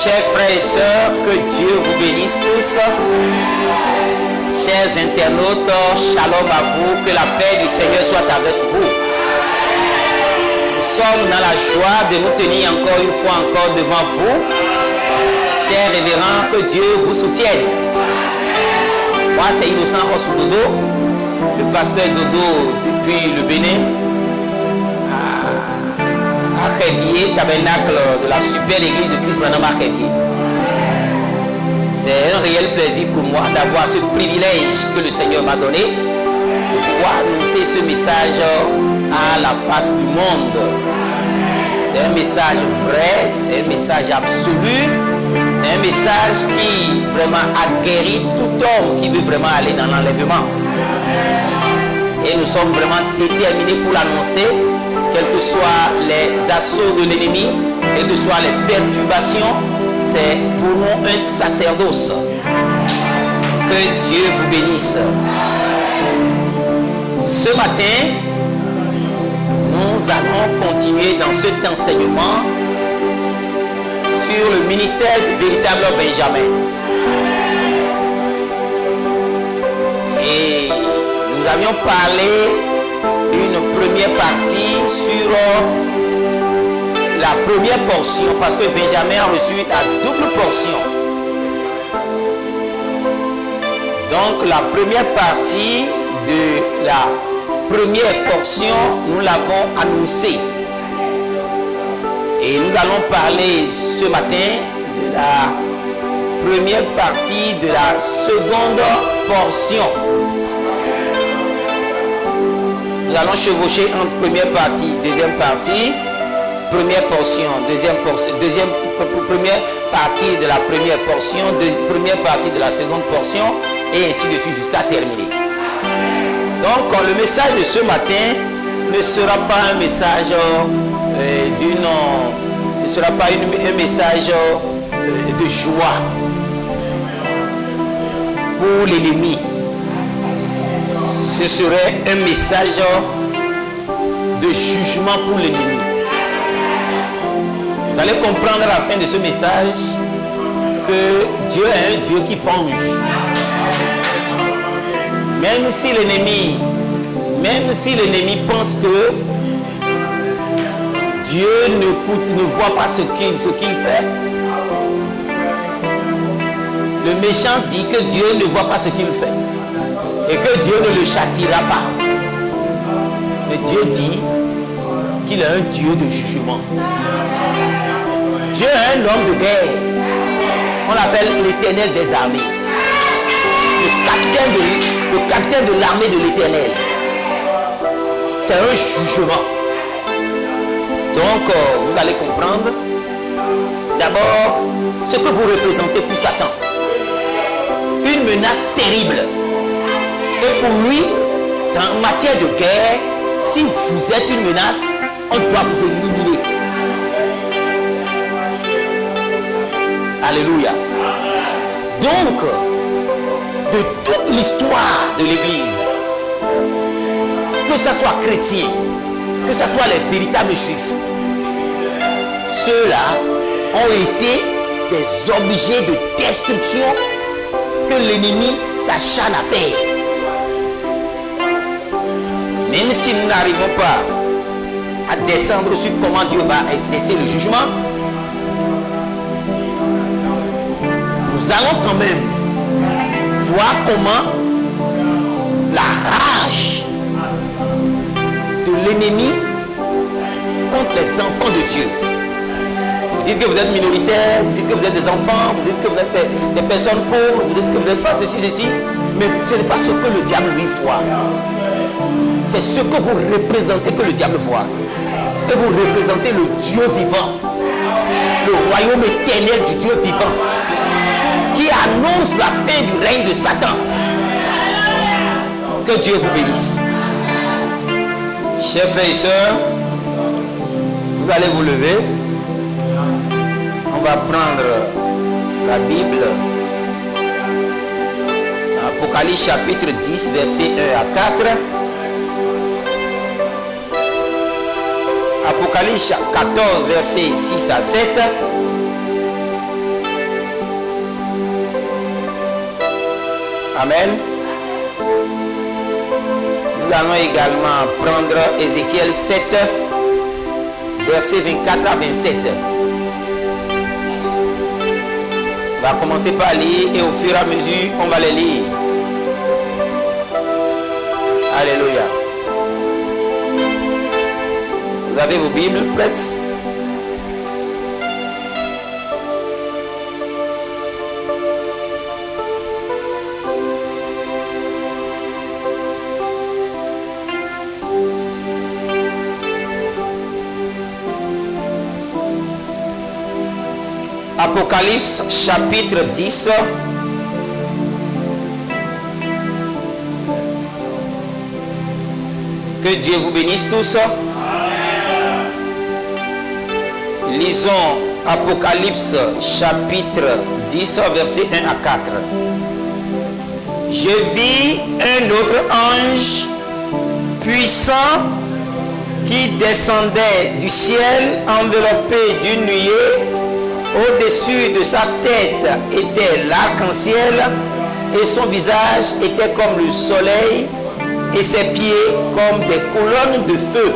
Chers frères et sœurs, que Dieu vous bénisse tous. Chers internautes, shalom à vous, que la paix du Seigneur soit avec vous. Nous sommes dans la joie de nous tenir encore une fois devant vous. Chers révérends, que Dieu vous soutienne. Moi, c'est Innocent Osoudodo, le pasteur Dodo depuis le Bénin, à Révier, tabernacle de la super église de Christ Madame à Révier. C'est un réel plaisir pour moi d'avoir ce privilège que le Seigneur m'a donné de pouvoir annoncer ce message à la face du monde. C'est un message vrai, c'est un message absolu, c'est un message qui vraiment a guéri tout homme qui veut vraiment aller dans l'enlèvement. Et nous sommes vraiment déterminés pour l'annoncer, quels que soient les assauts de l'ennemi, quelles que soient les perturbations. C'est pour nous un sacerdoce. Que Dieu vous bénisse. Ce matin, nous allons continuer dans cet enseignement sur le ministère du véritable Benjamin. Et nous avions parlé d'une première partie sur la première portion, parce que Benjamin a reçu la double portion. Donc la première partie de la première portion, nous l'avons annoncée. Et nous allons parler ce matin de la première partie de la seconde portion. Nous allons chevaucher entre première partie, deuxième partie. Première portion, première partie de la première portion, première partie de la seconde portion, et ainsi de suite jusqu'à terminer. Donc le message de ce matin ne sera pas un message un message de joie pour l'ennemi. Ce serait un message de jugement pour l'ennemi. Vous allez comprendre à la fin de ce message que Dieu est un Dieu qui venge. Même si l'ennemi pense que Dieu ne voit pas ce qu'il fait, le méchant dit que Dieu ne voit pas ce qu'il fait et que Dieu ne le châtiera pas. Mais Dieu dit qu'il est un Dieu de jugement. Dieu est un homme de guerre. On l'appelle l'Éternel des armées. Le capitaine de l'armée de l'Éternel. C'est un jugement. Donc, vous allez comprendre d'abord ce que vous représentez pour Satan. Une menace terrible. Et pour lui, en matière de guerre, si vous êtes une menace, on doit vous éliminer. Alléluia. Donc, de toute l'histoire de l'Église, que ce soit chrétien, que ce soit les véritables juifs, ceux-là ont été des objets de destruction que l'ennemi s'acharne à faire. Même si nous n'arrivons pas à descendre sur comment Dieu va cesser le jugement, nous allons quand même voir comment la rage de l'ennemi contre les enfants de Dieu. Vous dites que vous êtes minoritaire, vous dites que vous êtes des enfants, vous dites que vous êtes des personnes pauvres, vous dites que vous n'êtes pas ceci, mais ce n'est pas ce que le diable lui voit. C'est ce que vous représentez que le diable voit. Et vous représentez le Dieu vivant, le royaume éternel du Dieu vivant, qui annonce la fin du règne de Satan. Que Dieu vous bénisse. Chers frères et sœurs, vous allez vous lever. On va prendre la Bible. Apocalypse chapitre 10, versets 1 à 4. Apocalypse 14, versets 6 à 7. Amen. Nous allons également prendre Ézéchiel 7, versets 24 à 27. On va commencer par lire et au fur et à mesure, on va les lire. Alléluia. Vous avez vos Bibles prêtes? Apocalypse chapitre 10. Que Dieu vous bénisse tous. Lisons Apocalypse chapitre 10, versets 1 à 4. Je vis un autre ange puissant qui descendait du ciel enveloppé d'une nuée. Au-dessus de sa tête était l'arc-en-ciel et son visage était comme le soleil et ses pieds comme des colonnes de feu.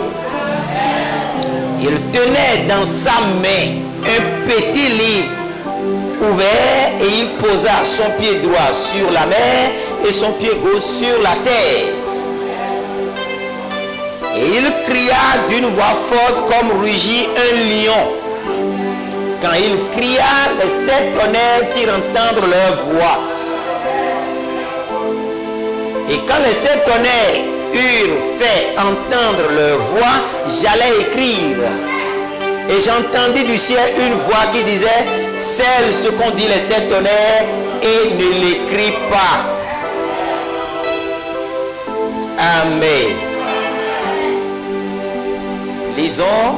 Il tenait dans sa main un petit livre ouvert et il posa son pied droit sur la mer et son pied gauche sur la terre. Et il cria d'une voix forte comme rugit un lion. Quand il cria, les 7 tonnerres firent entendre leur voix. Et quand les 7 tonnerres eurent fait entendre leur voix, j'allais écrire. Et j'entendis du ciel une voix qui disait, scelle ce qu'ont dit les 7 tonnerres et ne l'écris pas. Amen. Lisons.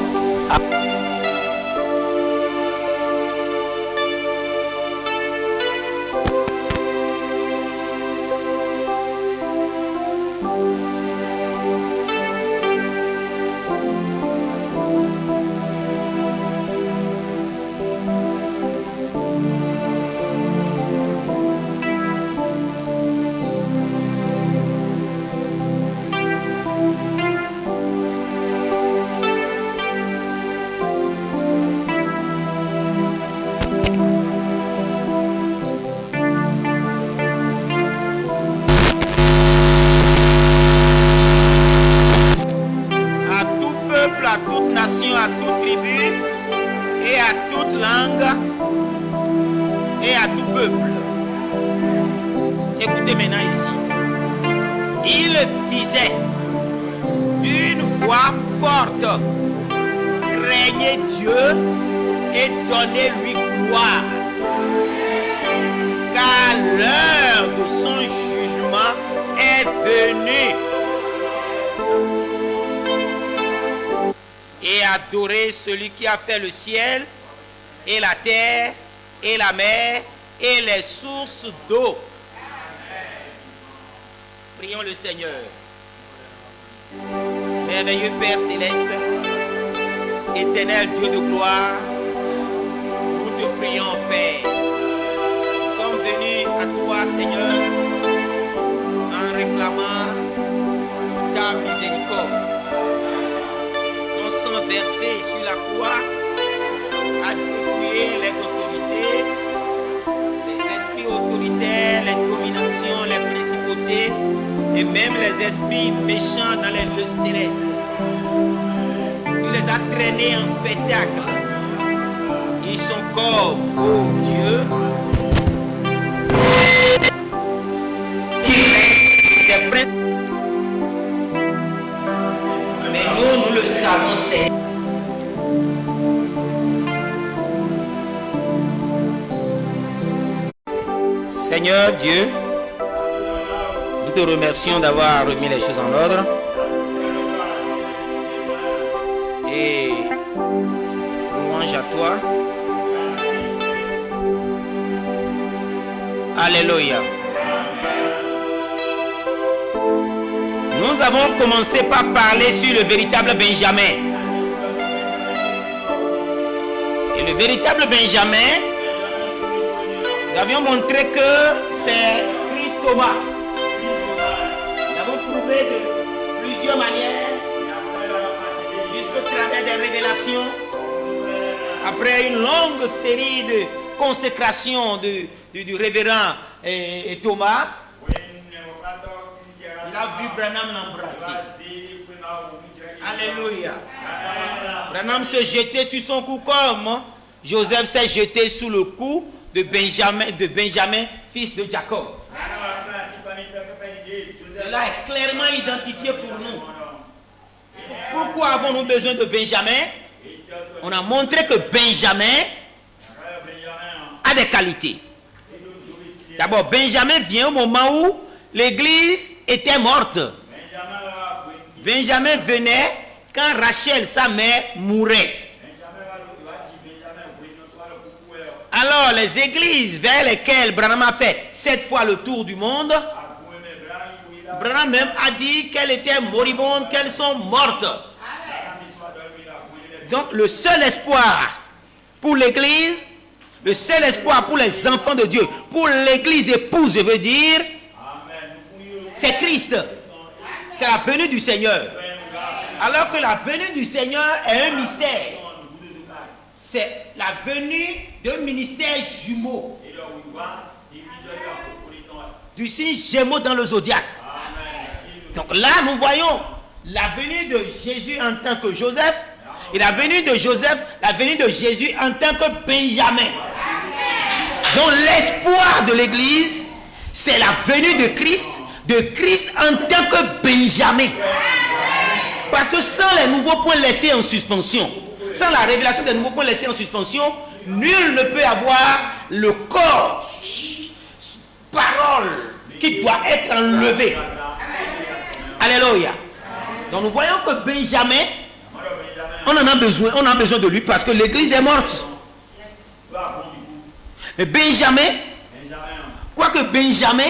Adorer celui qui a fait le ciel et la terre et la mer et les sources d'eau. Prions le Seigneur. Merveilleux Père céleste, éternel Dieu de gloire, nous te prions, Père. Nous sommes venus à toi, Seigneur, en réclamant ta miséricorde. Versé sur la croix a dépouillé les autorités, les esprits autoritaires, les dominations, les principautés et même les esprits méchants dans les lieux célestes. Tu les as traînés en spectacle. Ils sont comme, oh Dieu, des princes. Mais nous le savons, Seigneur. Seigneur Dieu, nous te remercions d'avoir remis les choses en ordre. Et louange à toi. Alléluia. Nous avons commencé par parler sur le véritable Benjamin. Et le véritable Benjamin, nous avions montré que c'est Christ Thomas. Nous avons prouvé de plusieurs manières, jusqu'au travers des révélations, après une longue série de consécrations du révérend Thomas. Il a vu Branham l'embrasser. Alléluia. Branham se jetait sur son cou comme Joseph s'est jeté sous le cou de Benjamin, fils de Jacob. Cela est clairement identifié pour nous. Pourquoi avons-nous besoin de Benjamin? On a montré que Benjamin a des qualités. D'abord, Benjamin vient au moment où l'église était morte. Benjamin venait quand Rachel, sa mère, mourait. Alors, les églises vers lesquelles Branham a fait 7 fois le tour du monde, Branham même a dit qu'elles étaient moribondes, qu'elles sont mortes. Donc, le seul espoir pour l'église, le seul espoir pour les enfants de Dieu, pour l'église épouse, je veux dire, c'est Christ. C'est la venue du Seigneur. Alors que la venue du Seigneur est un mystère. C'est la venue d'un ministère jumeau. Du signe Gémeaux dans le zodiaque. Donc là, nous voyons la venue de Jésus en tant que Joseph et la venue de Joseph, la venue de Jésus en tant que Benjamin. Donc l'espoir de l'église, c'est la venue de Christ en tant que Benjamin. Parce que sans les nouveaux points laissés en suspension, sans la révélation des nouveaux points laissés en suspension, nul ne peut avoir le corps, parole, qui doit être enlevé. Alléluia. Donc nous voyons que Benjamin, on a besoin de lui parce que l'église est morte. Mais Benjamin, quoique Benjamin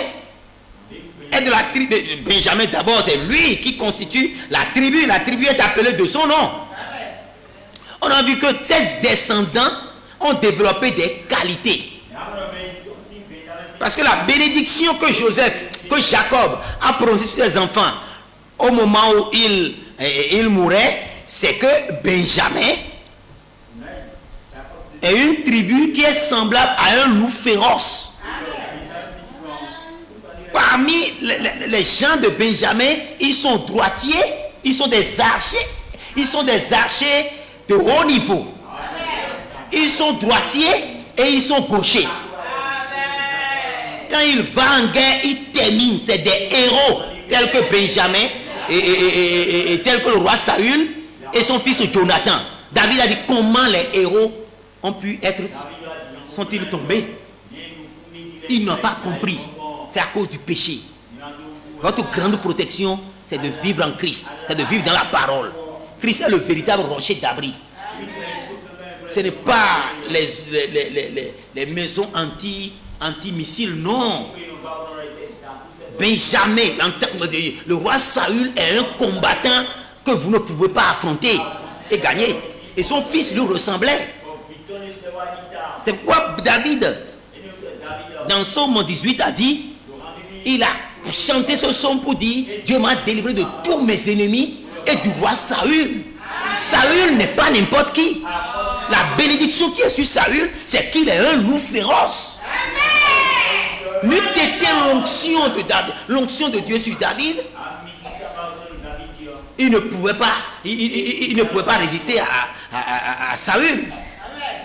est de la tribu, Benjamin d'abord c'est lui qui constitue la tribu est appelée de son nom. On a vu que ses descendants ont développé des qualités. Parce que la bénédiction que Jacob a prononcée sur les enfants au moment où il mourait, c'est que Benjamin est une tribu qui est semblable à un loup féroce. Parmi les gens de Benjamin, ils sont droitiers, ils sont des archers de haut niveau. Ils sont droitiers et ils sont gauchers. Quand il va en guerre, il termine. C'est des héros tels que Benjamin et tels que le roi Saül et son fils Jonathan. David a dit comment les héros ont pu être, sont-ils tombés? Ils n'ont pas compris. C'est à cause du péché. Votre grande protection, c'est de vivre en Christ. C'est de vivre dans la parole. Christ est le véritable rocher d'abri. Ce n'est pas les maisons anti-missiles, non. Benjamin, le roi Saül est un combattant que vous ne pouvez pas affronter et gagner. Et son fils lui ressemblait. C'est pourquoi David, dans Psaume 18, a dit, il a chanté ce psaume pour dire, Dieu m'a délivré de tous mes ennemis et du roi Saül. Saül n'est pas n'importe qui. La bénédiction qui est sur Saül, c'est qu'il est un loup féroce. N'eût été l'onction de Dieu sur David, il ne pouvait pas résister à Saül.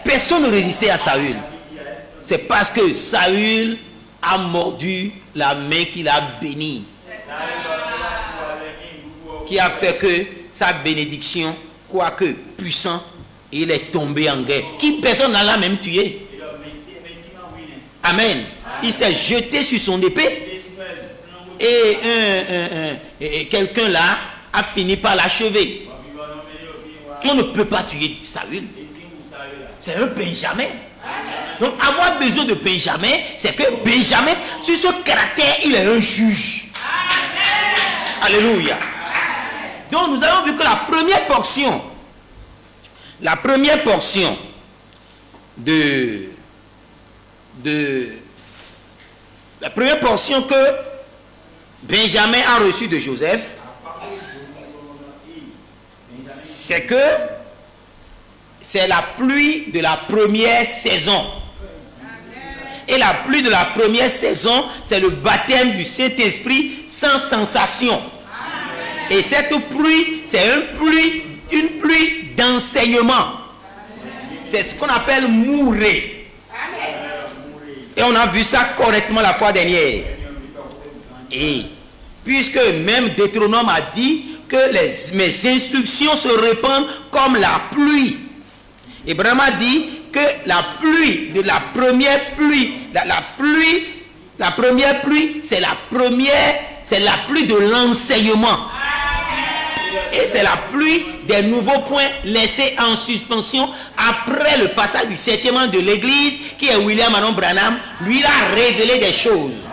Personne ne résistait à Saül. C'est parce que Saül a mordu la main qu'il a bénie, qui a fait que sa bénédiction, quoique puissant, il est tombé en guerre. Qui personne n'a l'a même tué. Amen. Il s'est jeté sur son épée et quelqu'un là a fini par l'achever. On ne peut pas tuer Saül. C'est un Benjamin. Donc avoir besoin de Benjamin, c'est que Benjamin, sur ce caractère, il est un juge. Alléluia. Donc nous avons vu que la première portion première portion que Benjamin a reçue de Joseph, c'est que c'est la pluie de la première saison. Et la pluie de la première saison, c'est le baptême du Saint-Esprit sans sensation. Et cette pluie, c'est une pluie d'enseignement. C'est ce qu'on appelle mourer. Et on a vu ça correctement la fois dernière. Et puisque même Deutéronome a dit que mes instructions se répandent comme la pluie. Abraham a dit que la pluie de la première pluie, la première pluie, c'est la pluie de l'enseignement. Et c'est la pluie des nouveaux points laissés en suspension après le passage du 7e an de l'église, qui est William Anon Branham. Lui, il a révélé des choses.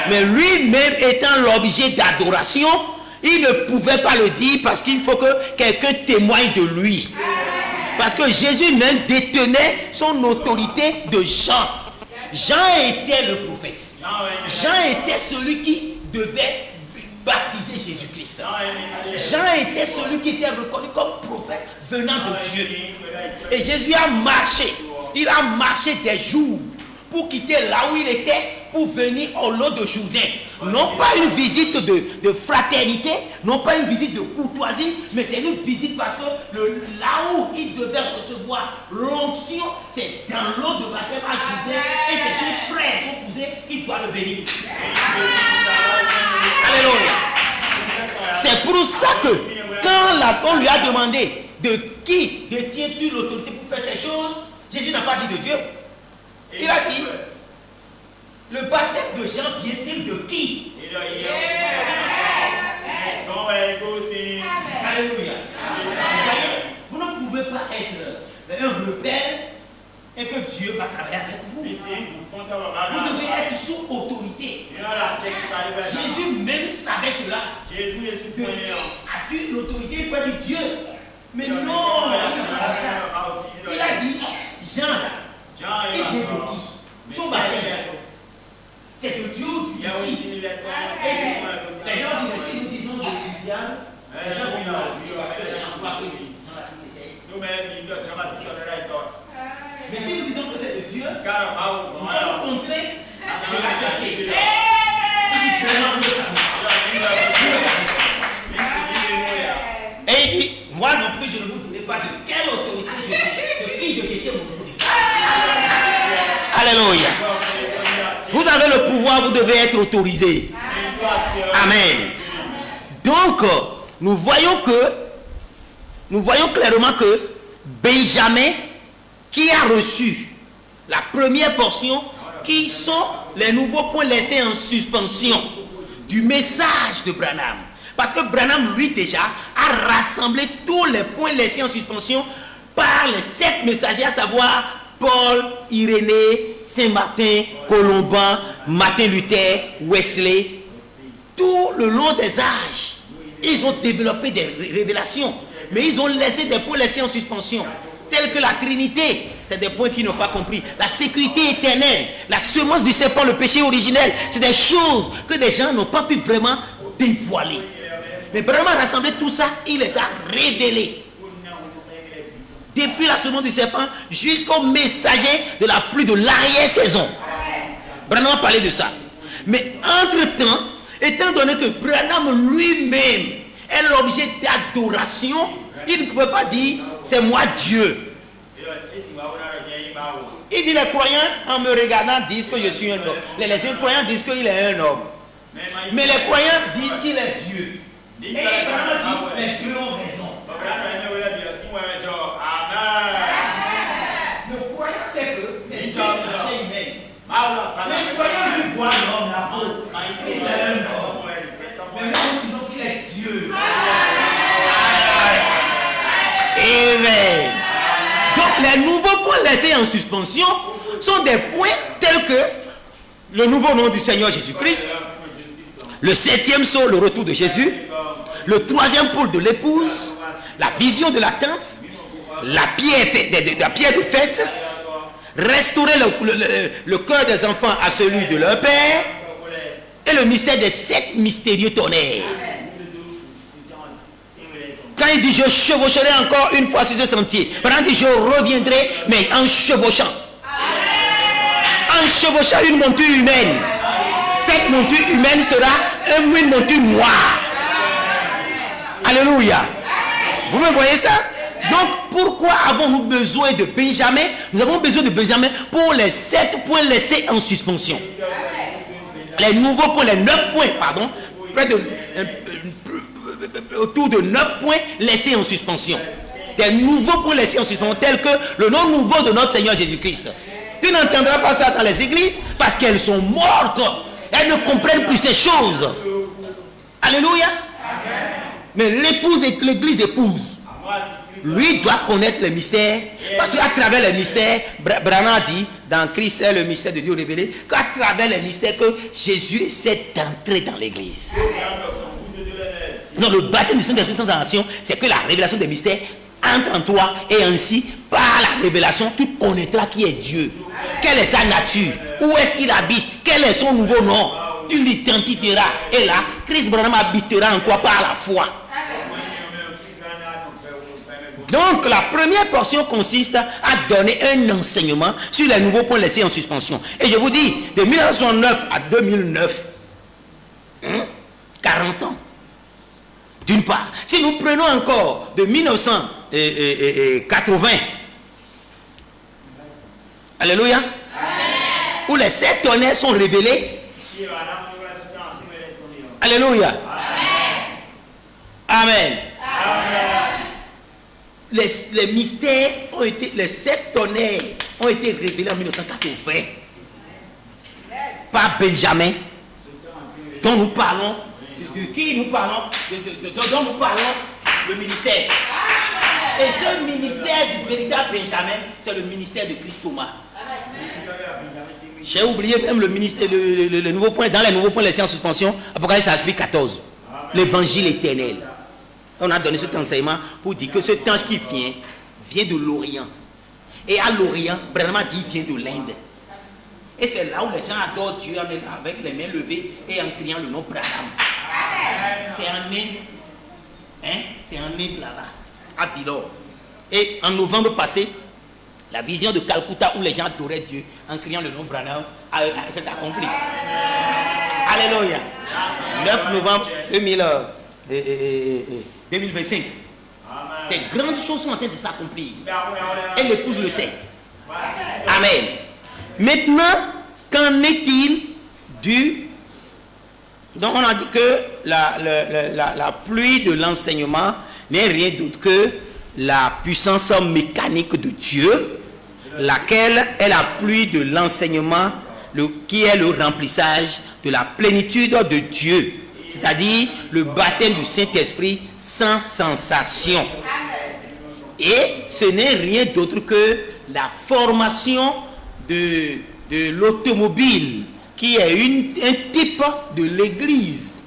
Mais lui-même étant l'objet d'adoration, il ne pouvait pas le dire parce qu'il faut que quelqu'un témoigne de lui. Parce que Jésus même détenait son autorité de Jean. Jean était le prophète. Jean était celui qui devait baptiser Jésus-Christ. Jean était celui qui était reconnu comme prophète venant de Dieu. Et Jésus a marché. Il a marché des jours pour quitter là où il était, pour venir au lot de Jourdain. Non pas une visite de fraternité, non pas une visite de courtoisie, mais c'est une visite parce que là où il devait recevoir l'onction, c'est dans l'eau de baptême à Jourdain, et c'est son frère, son cousin, il doit le bénir. Alléluia. C'est pour ça que quand on lui a demandé de qui détient-tu l'autorité pour faire ces choses, Jésus n'a pas dit de Dieu. Il a dit, le baptême de Jean vient-il de qui? Alléluia. Vous ne pouvez pas être un rebelle et que Dieu va travailler avec vous. Vous devez être sous autorité. Jésus même savait cela. As-tu l'autorité? Il peut dire Dieu. Mais non, il a dit, Jean, il vient de qui? Son baptême, c'est de Dieu ou de qui? Les gens disent, si nous disons du diable, les gens vont nous parce que les gens croient que mais si nous disons que c'est de Dieu, nous sommes contraints de l'accepter. Il dit vraiment nous le savons. Et il dit, moi non plus je ne vous dirai pas de quelle autorité de qui je détiens mon autorité. Alléluia. Vous avez le pouvoir, vous devez être autorisé. Amen. Donc, nous voyons clairement que Benjamin, qui a reçu la première portion, qui sont les nouveaux points laissés en suspension du message de Branham. Parce que Branham, lui, déjà, a rassemblé tous les points laissés en suspension par les 7 messagers, à savoir Paul, Irénée, Saint-Martin, Colomban, Martin Luther, Wesley. Tout le long des âges, ils ont développé des révélations, mais ils ont laissé des points laissés en suspension, tels que la Trinité. C'est des points qu'ils n'ont pas compris. La sécurité éternelle, la semence du serpent, le péché originel, c'est des choses que des gens n'ont pas pu vraiment dévoiler. Mais vraiment rassembler tout ça, il les a révélés. Depuis la semence du serpent jusqu'au messager de la pluie de l'arrière-saison. Branham a parlé de ça. Mais entre-temps, étant donné que Branham lui-même est l'objet d'adoration, il ne pouvait pas dire c'est moi Dieu. Il dit les croyants en me regardant disent que je suis un homme. Les incroyants disent qu'il est un homme. Mais les croyants disent qu'il est Dieu. Et Branham dit les deux ont raison. Le croyant sait que c'est Dieu qui a fait humaine. Le croyant lui voit l'homme, la pose. C'est un homme. Mais nous disons qu'il est Dieu. Amen. Donc les nouveaux points laissés en suspension sont des points tels que le nouveau nom du Seigneur Jésus-Christ, le 7e sceau, le retour de Jésus, le 3e pôle de l'épouse, la vision de la tente, la pierre de fête, restaurer le cœur des enfants à celui de leur père, le mystère des 7 mystérieux tonnerres. Quand il dit je chevaucherai encore une fois sur ce sentier, pendant qu'il dit je reviendrai, mais en chevauchant. En chevauchant une monture humaine. Cette monture humaine sera une monture noire. Alléluia. Vous me voyez ça? Donc pourquoi avons-nous besoin de Benjamin? Nous avons besoin de Benjamin pour les 7 points laissés en suspension. Les nouveaux points, les 9 points, pardon, près de, autour de 9 points laissés en suspension. Des nouveaux points laissés en suspension, tels que le nom nouveau de notre Seigneur Jésus-Christ. Tu n'entendras pas ça dans les églises parce qu'elles sont mortes. Elles ne comprennent plus ces choses. Alléluia. Mais l'épouse et l'église épouse. Lui doit connaître le mystère. Parce qu'à travers les mystères, Branham dit dans Christ est le mystère de Dieu révélé, qu'à travers les mystères que Jésus essaie d'entrer dans l'église. Donc le baptême du Saint-Esprit sans action, c'est que la révélation des mystères entre en toi et ainsi, par la révélation, tu connaîtras qui est Dieu. Quelle est sa nature? Où est-ce qu'il habite? Quel est son nouveau nom? Tu l'identifieras. Et là, Christ Branham habitera en toi par la foi. Donc la première portion consiste à donner un enseignement sur les nouveaux points laissés en suspension. Et je vous dis, de 1909 à 2009, 40 ans. D'une part, si nous prenons encore de 1980, alléluia, amen, où les 7 tonnerres sont révélés, alléluia, amen, amen. Les mystères ont été, les 7 tonnerres ont été révélés en 1980 par Benjamin, dont nous parlons. De qui nous parlons, dont nous parlons, le ministère. Et ce ministère du véritable Benjamin, c'est le ministère de Christ Thomas. J'ai oublié même le ministère, le nouveau point, dans les nouveaux points laissés en suspension, Apocalypse chapitre 14, l'évangile éternel. On a donné cet enseignement pour dire que cet ange qui vient de l'Orient. Et à l'Orient, Branham dit qu'il vient de l'Inde. Et c'est là où les gens adorent Dieu avec les mains levées et en criant le nom Branham. C'est en Inde. Hein? C'est en Inde là-bas, à Villor. Et en novembre passé, la vision de Calcutta où les gens adoraient Dieu en criant le nom Branham s'est accomplie. Alléluia. 9 novembre 2025. Des grandes choses sont en train de s'accomplir. Et l'épouse le sait. Amen. Maintenant, qu'en est-il du... Donc on a dit que la pluie de l'enseignement n'est rien d'autre que la puissance mécanique de Dieu, laquelle est la pluie de l'enseignement qui est le remplissage de la plénitude de Dieu, c'est-à-dire le baptême du Saint-Esprit sans sensation. Et ce n'est rien d'autre que la formation de l'automobile, qui est un type de l'église.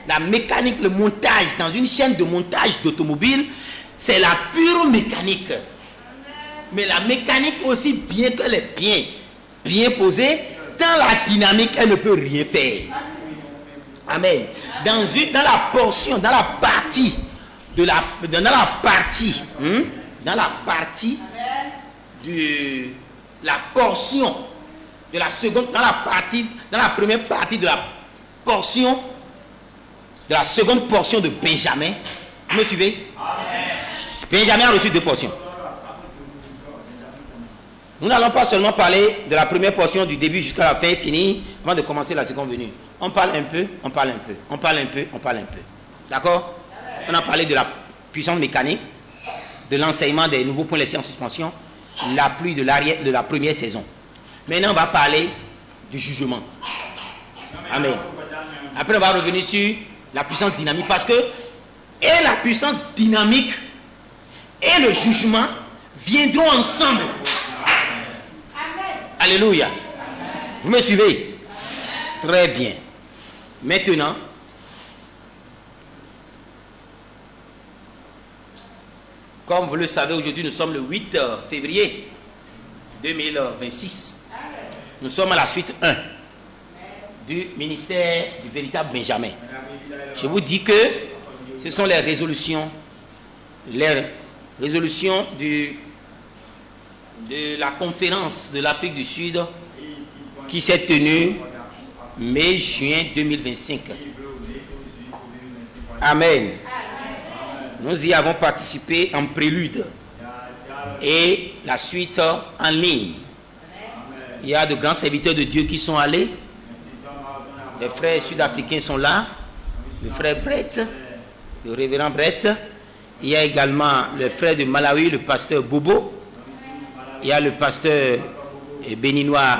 La mécanique, le montage, dans une chaîne de montage d'automobile, c'est la pure mécanique. Mais la mécanique aussi, bien qu'elle est bien posée, dans la dynamique, elle ne peut rien faire. Amen. Dans la portion, dans la partie de la portion de la seconde, dans la première partie de la portion, de la seconde portion de Benjamin. Vous me suivez? Benjamin a reçu 2 portions. Nous n'allons pas seulement parler de la première portion du début jusqu'à la fin, finie, avant de commencer la seconde venue. On parle un peu, on parle un peu, on parle un peu, on parle un peu. D'accord? On a parlé de la puissance mécanique, de l'enseignement des nouveaux points laissés en suspension, la pluie de la première saison. Maintenant, on va parler du jugement. Amen. Après, on va revenir sur la puissance dynamique, parce que et la puissance dynamique et le jugement viendront ensemble. Alléluia. Vous me suivez? Très bien. Maintenant, comme vous le savez, aujourd'hui nous sommes le 8 février 2026. Nous sommes à la suite 1. du ministère du véritable Benjamin. Je vous dis que ce sont les résolutions de la conférence de l'Afrique du Sud qui s'est tenue mai-juin 2025. Amen. Nous y avons participé en prélude et la suite en ligne. Il y a de grands serviteurs de Dieu qui sont allés. Les frères sud-africains sont là. Le frère Brett, le révérend Brett. Il y a également le frère de Malawi, le pasteur Bobo. Il y a le pasteur béninois,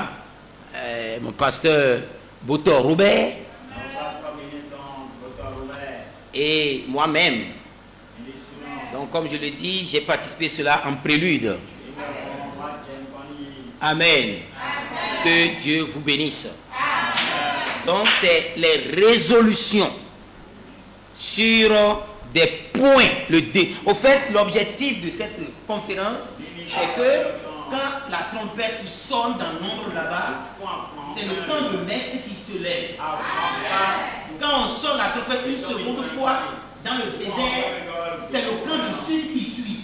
mon pasteur Botor Robert. Et moi-même. Donc, comme je le dis, j'ai participé à cela en prélude. Amen. Que Dieu vous bénisse. Donc, c'est les résolutions sur des points. Au fait, l'objectif de cette conférence, c'est que quand la trompette sonne dans l'ombre là-bas, c'est le camp de l'Est qui se lève. Quand on sonne la trompette une seconde fois dans le désert, c'est le camp du Sud qui suit.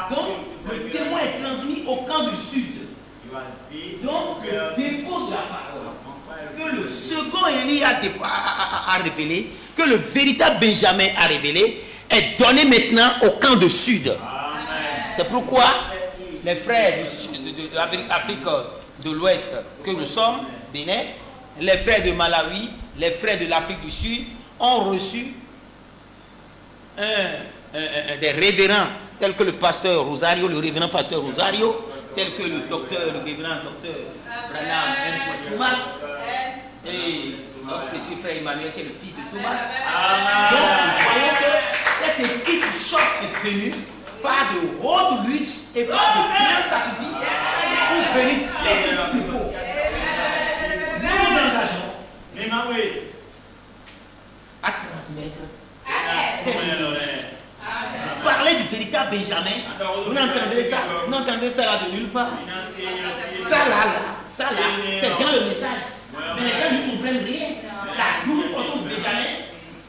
Donc, le témoin est transmis au camp du Sud. Donc, le dépôt de la parole que le second Élie a révélé, que le véritable Benjamin a révélé, est donné maintenant au camp du Sud. C'est pourquoi les frères de l'Afrique de l'Ouest que nous sommes, Bénin, les frères de Malawi, les frères de l'Afrique du Sud ont reçu des révérends tels que le pasteur Rosario, le révérend pasteur Rosario, tels que le révérend docteur Branham M. Thomas et notre précieux frère Emmanuel qui est le fils de Thomas. Donc nous voyons que cette équipe choc est venue par de hautes luttes et par de grands sacrifices pour venir faire ce dépôt. Nous nous engageons à transmettre cette résolution. Parler du véritable Benjamin, vous n'entendez ça, vous n'entendez ça là de nulle part. Ça là, c'est dans le message. Mais les gens ne comprennent rien. La double portion de Benjamin,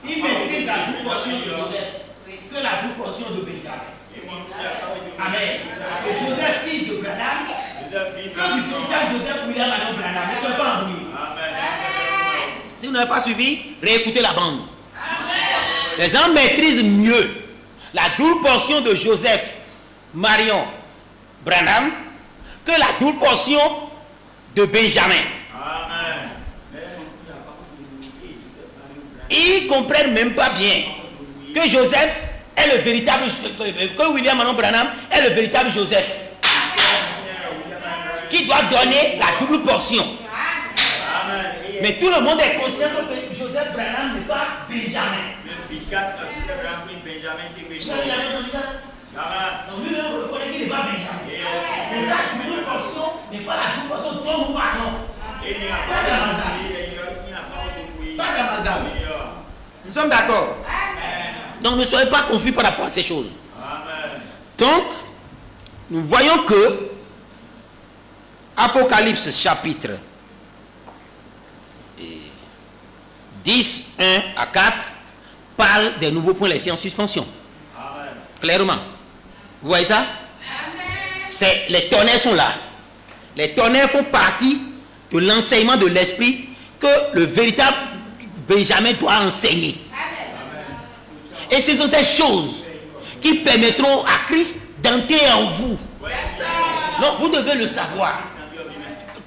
ils maîtrisent la double portion de Joseph que la double portion de Benjamin. Amen. Et Joseph, fils de Branham, que du véritable Joseph William Marion Branham, ne sont pas embrouillés. Si vous n'avez pas suivi, réécoutez la bande. Les gens maîtrisent mieux la double portion de Joseph Marion Branham que la double portion de Benjamin. Amen. Ils comprennent même pas bien que Joseph est le véritable, que William Marion Branham est le véritable Joseph qui doit donner la double portion. Mais tout le monde est conscient que Joseph Branham n'est pas Benjamin. Donc lui-même reconnaît qu'il n'est pas Benjamin. Mais sa double portion n'est pas la double portion dont nous parlons. Pas d'amalgame. Nous sommes d'accord. Donc ne soyez pas confus par rapport à ces choses. Donc, nous voyons que Apocalypse chapitre 10, 1 à 4 parle des nouveaux points laissés en suspension. Amen. Clairement. Vous voyez ça? Les tonnerres sont là. Les tonnerres font partie de l'enseignement de l'esprit que le véritable Benjamin doit enseigner. Amen. Et ce sont ces choses qui permettront à Christ d'entrer en vous. Donc vous devez le savoir.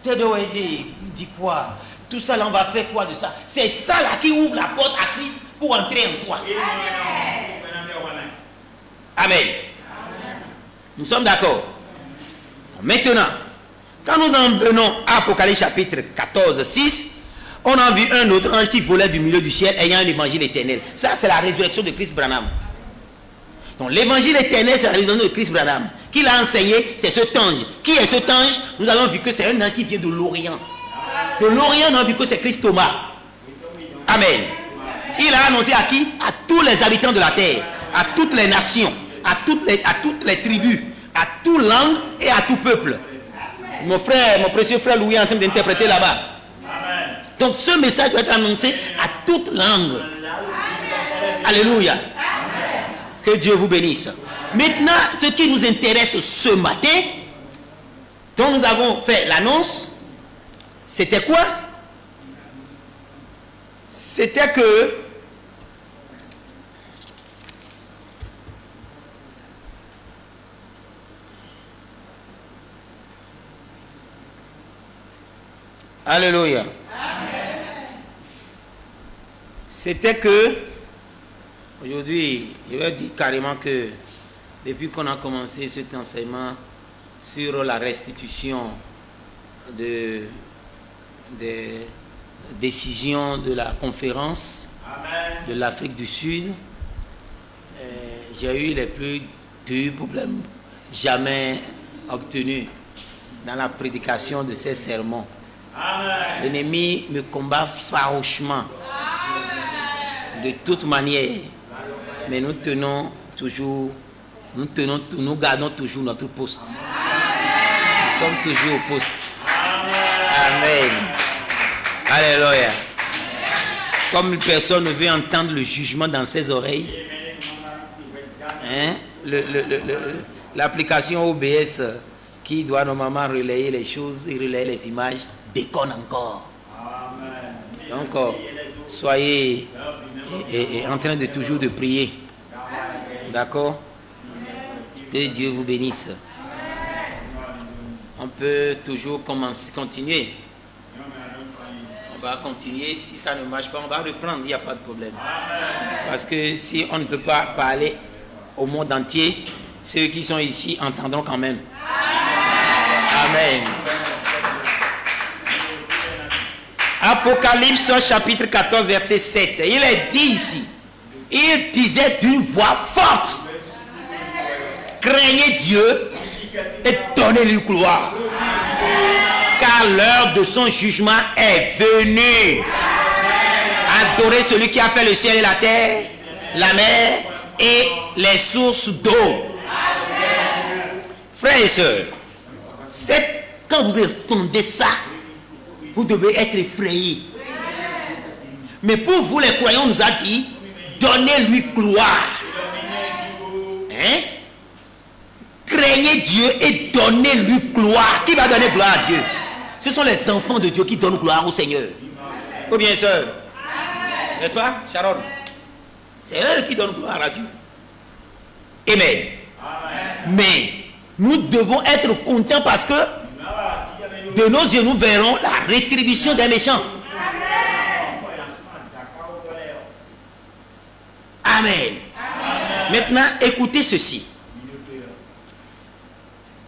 Il dit quoi? Tout ça là, on va faire quoi de ça? C'est ça là qui ouvre la porte à Christ pour entrer en toi. Amen. Nous sommes d'accord. Maintenant, quand nous en venons à Apocalypse chapitre 14, 6, on a vu un autre ange qui volait du milieu du ciel ayant un évangile éternel. Ça, c'est la résurrection de Christ Branham. Donc l'évangile éternel, c'est la résurrection de Christ Branham. Qui l'a enseigné? C'est cet ange. Qui est cet ange? Nous avons vu que c'est un ange qui vient de l'Orient. De l'Orient, on a vu que c'est Christ Thomas. Amen. Il a annoncé à qui? À tous les habitants de la terre, à toutes les nations, à toutes les tribus, à toute langue et à tout peuple. Mon précieux frère Louis est en train d'interpréter là-bas. Donc ce message doit être annoncé à toute langue. Alléluia. Que Dieu vous bénisse. Maintenant, ce qui nous intéresse ce matin, dont nous avons fait l'annonce, c'était quoi? C'était que alléluia. C'était que aujourd'hui, je vais dire carrément que depuis qu'on a commencé cet enseignement sur la restitution des décisions de la conférence de l'Afrique du Sud, j'ai eu les plus durs problèmes jamais obtenus dans la prédication de ces sermons. L'ennemi me combat farouchement de toute manière, mais nous gardons toujours notre poste. Nous sommes toujours au poste. Amen. Alléluia. Comme personne ne veut entendre le jugement dans ses oreilles, hein? L'application OBS qui doit normalement relayer les choses et relayer les images déconne encore. Donc, soyez en train de toujours de prier. D'accord? Que Dieu vous bénisse. On peut toujours continuer. On va continuer. Si ça ne marche pas, on va reprendre. Il n'y a pas de problème. Parce que si on ne peut pas parler au monde entier, ceux qui sont ici entendront quand même. Amen. Apocalypse chapitre 14 verset 7. Il est dit ici. Il disait d'une voix forte: craignez Dieu et donnez-lui gloire, car l'heure de son jugement est venue. Adorez celui qui a fait le ciel et la terre, la mer et les sources d'eau. Frères et sœurs, quand vous entendez ça, vous devez être effrayés. Mais pour vous les croyants, on nous a dit: donnez-lui gloire. Hein? Craignez Dieu et donnez-lui gloire. Qui va donner gloire à Dieu? Ce sont les enfants de Dieu qui donnent gloire au Seigneur. Ou bien sœur? N'est-ce pas, Sharon? C'est eux qui donnent gloire à Dieu. Amen. Mais nous devons être contents parce que de nos yeux, nous verrons la rétribution des méchants. Amen. Maintenant, écoutez ceci.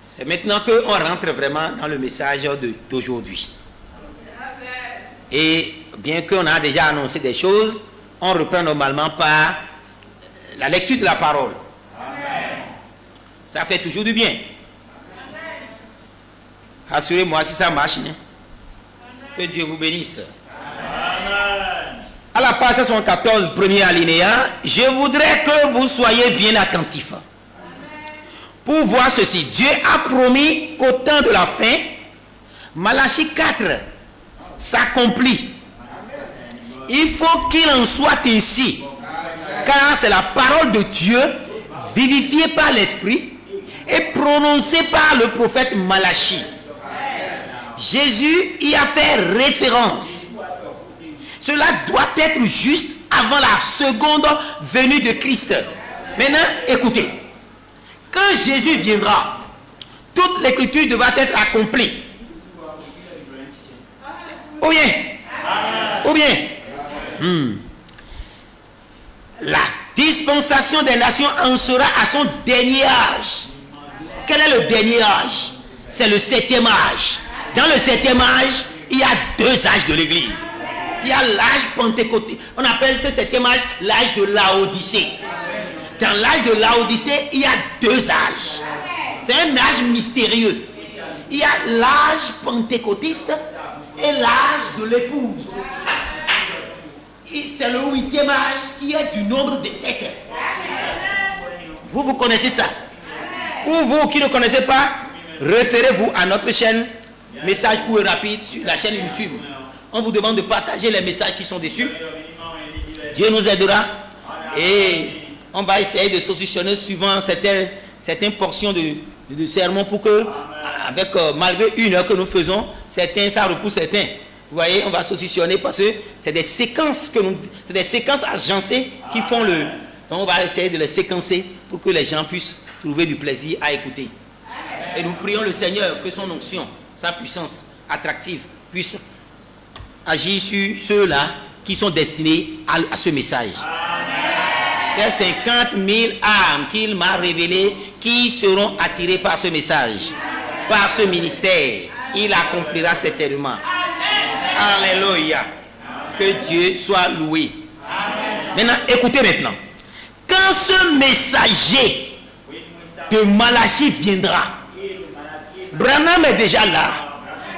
C'est maintenant qu'on rentre vraiment dans le message d'aujourd'hui. Et bien qu'on a déjà annoncé des choses, on reprend normalement par la lecture de la parole. Ça fait toujours du bien. Assurez-moi si ça marche. Hein? Que Dieu vous bénisse. À la page 74, premier alinéa, je voudrais que vous soyez bien attentifs. Pour voir ceci, Dieu a promis qu'au temps de la fin, Malachie 4 s'accomplit. Il faut qu'il en soit ainsi, car c'est la parole de Dieu vivifiée par l'Esprit et prononcée par le prophète Malachie. Jésus y a fait référence. Cela doit être juste avant la seconde venue de Christ. Maintenant, écoutez. Quand Jésus viendra, toute l'écriture devra être accomplie. Ou bien, la dispensation des nations en sera à son dernier âge. Quel est le dernier âge? C'est le 7e âge. Dans le 7e âge, il y a 2 âges de l'église. Il y a l'âge pentecôtiste. On appelle ce 7e âge l'âge de Laodicée. Dans l'âge de Laodicée, il y a 2 âges. C'est un âge mystérieux. Il y a l'âge pentecôtiste et l'âge de l'épouse. C'est le 8e âge qui est du nombre des 7. Vous connaissez ça? Pour vous qui ne connaissez pas, référez-vous à notre chaîne Message court et rapide sur la chaîne YouTube. On vous demande de partager les messages qui sont dessus. Dieu nous aidera. Et on va essayer de saucissonner suivant certaines portions de sermon pour que, malgré 1 heure que nous faisons, ça repousse certains. Vous voyez, on va saucissonner parce que c'est des séquences agencées qui font le... Donc on va essayer de les séquencer pour que les gens puissent trouver du plaisir à écouter. Et nous prions le Seigneur que son onction, sa puissance attractive puisse agir sur ceux-là qui sont destinés à ce message. C'est 50 000 âmes qu'il m'a révélées qui seront attirées par ce message, par ce ministère. Il accomplira certainement. Alléluia. Que Dieu soit loué. Maintenant, écoutez maintenant. Quand ce messager de Malachie viendra, Branham est déjà là,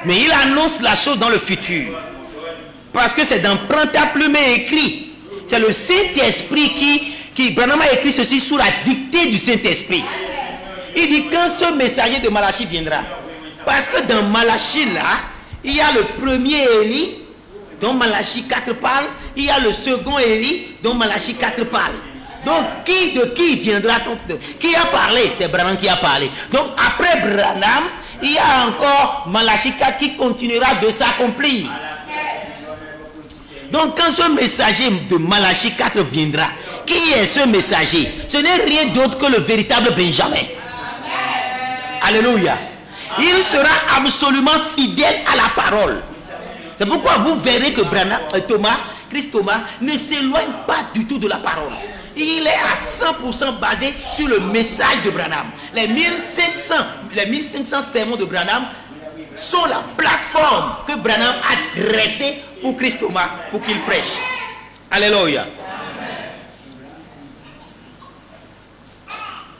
mais il annonce la chose dans le futur. Parce que c'est dans Pantaplume écrit. C'est le Saint-Esprit qui Branham a écrit ceci sous la dictée du Saint-Esprit. Il dit quand ce messager de Malachie viendra. Parce que dans Malachie là, il y a le premier Élie, dont Malachie 4 parle. Il y a le second Élie, dont Malachie 4 parle. Donc de qui viendra? Qui a parlé? C'est Branham qui a parlé. Donc après Branham, il y a encore Malachie 4 qui continuera de s'accomplir. Donc quand ce messager de Malachie 4 viendra, qui est ce messager? Ce n'est rien d'autre que le véritable Benjamin. Alléluia. Il sera absolument fidèle à la parole. C'est pourquoi vous verrez que Christ Thomas ne s'éloigne pas du tout de la parole. Il est à 100% basé sur le message de Branham. Les 1500 sermons de Branham sont la plateforme que Branham a dressée pour Christ Thomas pour qu'il prêche. Alléluia.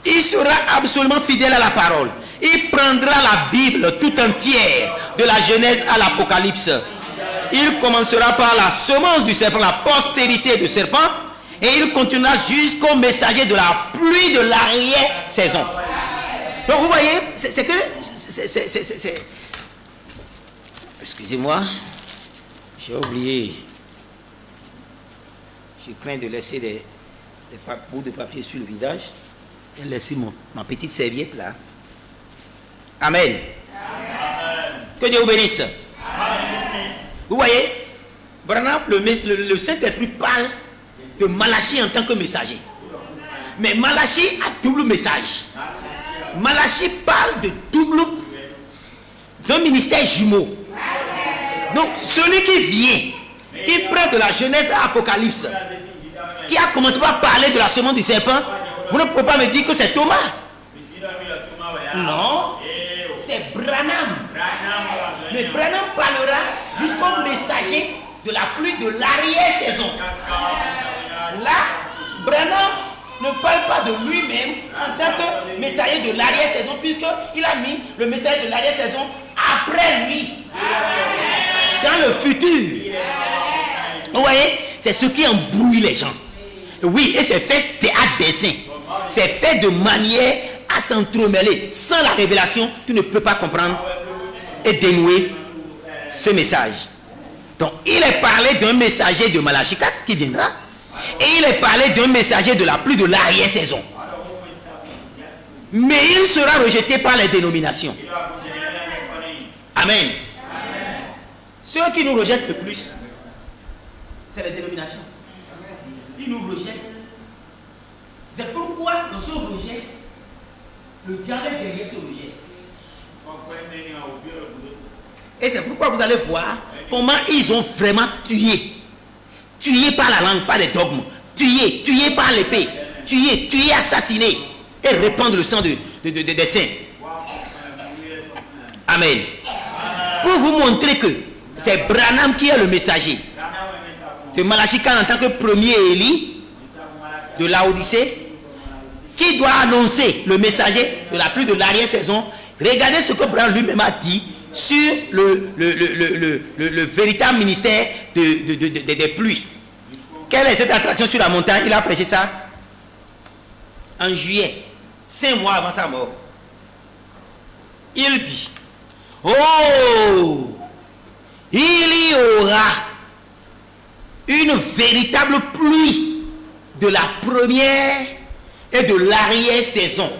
Il sera absolument fidèle à la parole. Il prendra la Bible tout entière, de la Genèse à l'Apocalypse. Il commencera par la semence du serpent, la postérité du serpent, et il continuera jusqu'au messager de la pluie de l'arrière-saison. Donc vous voyez, c'est que... Excusez-moi, j'ai oublié. Je crains de laisser des bouts de papier sur le visage. Je vais laisser ma petite serviette là. Amen. Amen. Que Dieu vous bénisse. Amen. Vous voyez, Branham, le Saint-Esprit parle de Malachie en tant que messager. Mais Malachie a double message. Malachie parle d'un ministère jumeau. Donc celui qui vient, qui prend de la Genèse à l'Apocalypse, qui a commencé par parler de la semence du serpent, vous ne pouvez pas me dire que c'est Thomas. Non, c'est Branham. Mais Branham parlera jusqu'au messager de la pluie de l'arrière-saison. Là, Branham ne parle pas de lui-même en tant que messager de l'arrière-saison, puisqu'il a mis le messager de l'arrière-saison après lui. Dans le futur. Vous voyez, c'est ce qui embrouille les gens. Oui, et c'est fait théâtre dessin. C'est fait de manière à s'entremêler. Sans la révélation, tu ne peux pas comprendre et dénouer ce message. Donc, il est parlé d'un messager de Malachie 4 qui viendra. Et il est parlé d'un messager de la pluie de l'arrière-saison. Mais il sera rejeté par les dénominations. Amen. Ceux qui nous rejettent le plus, c'est les dénominations. Ils nous rejettent. C'est pourquoi dans ce rejet, le diable est derrière ce rejet. Et c'est pourquoi vous allez voir comment ils ont vraiment tué. Tué par la langue, par les dogmes. Tué par l'épée. Tué, assassiné. Et répandre le sang des saints. Amen. Pour vous montrer que c'est Branham qui est le messager. De Malachie 4 en tant que premier Élie de Laodicée, qui doit annoncer le messager de la pluie de l'arrière-saison. Regardez ce que Branham lui-même a dit sur le véritable ministère des pluies. Quelle est cette attraction sur la montagne? Il a prêché ça en juillet, 5 mois avant sa mort. Il dit: oh, il y aura une véritable pluie de la première et de l'arrière-saison.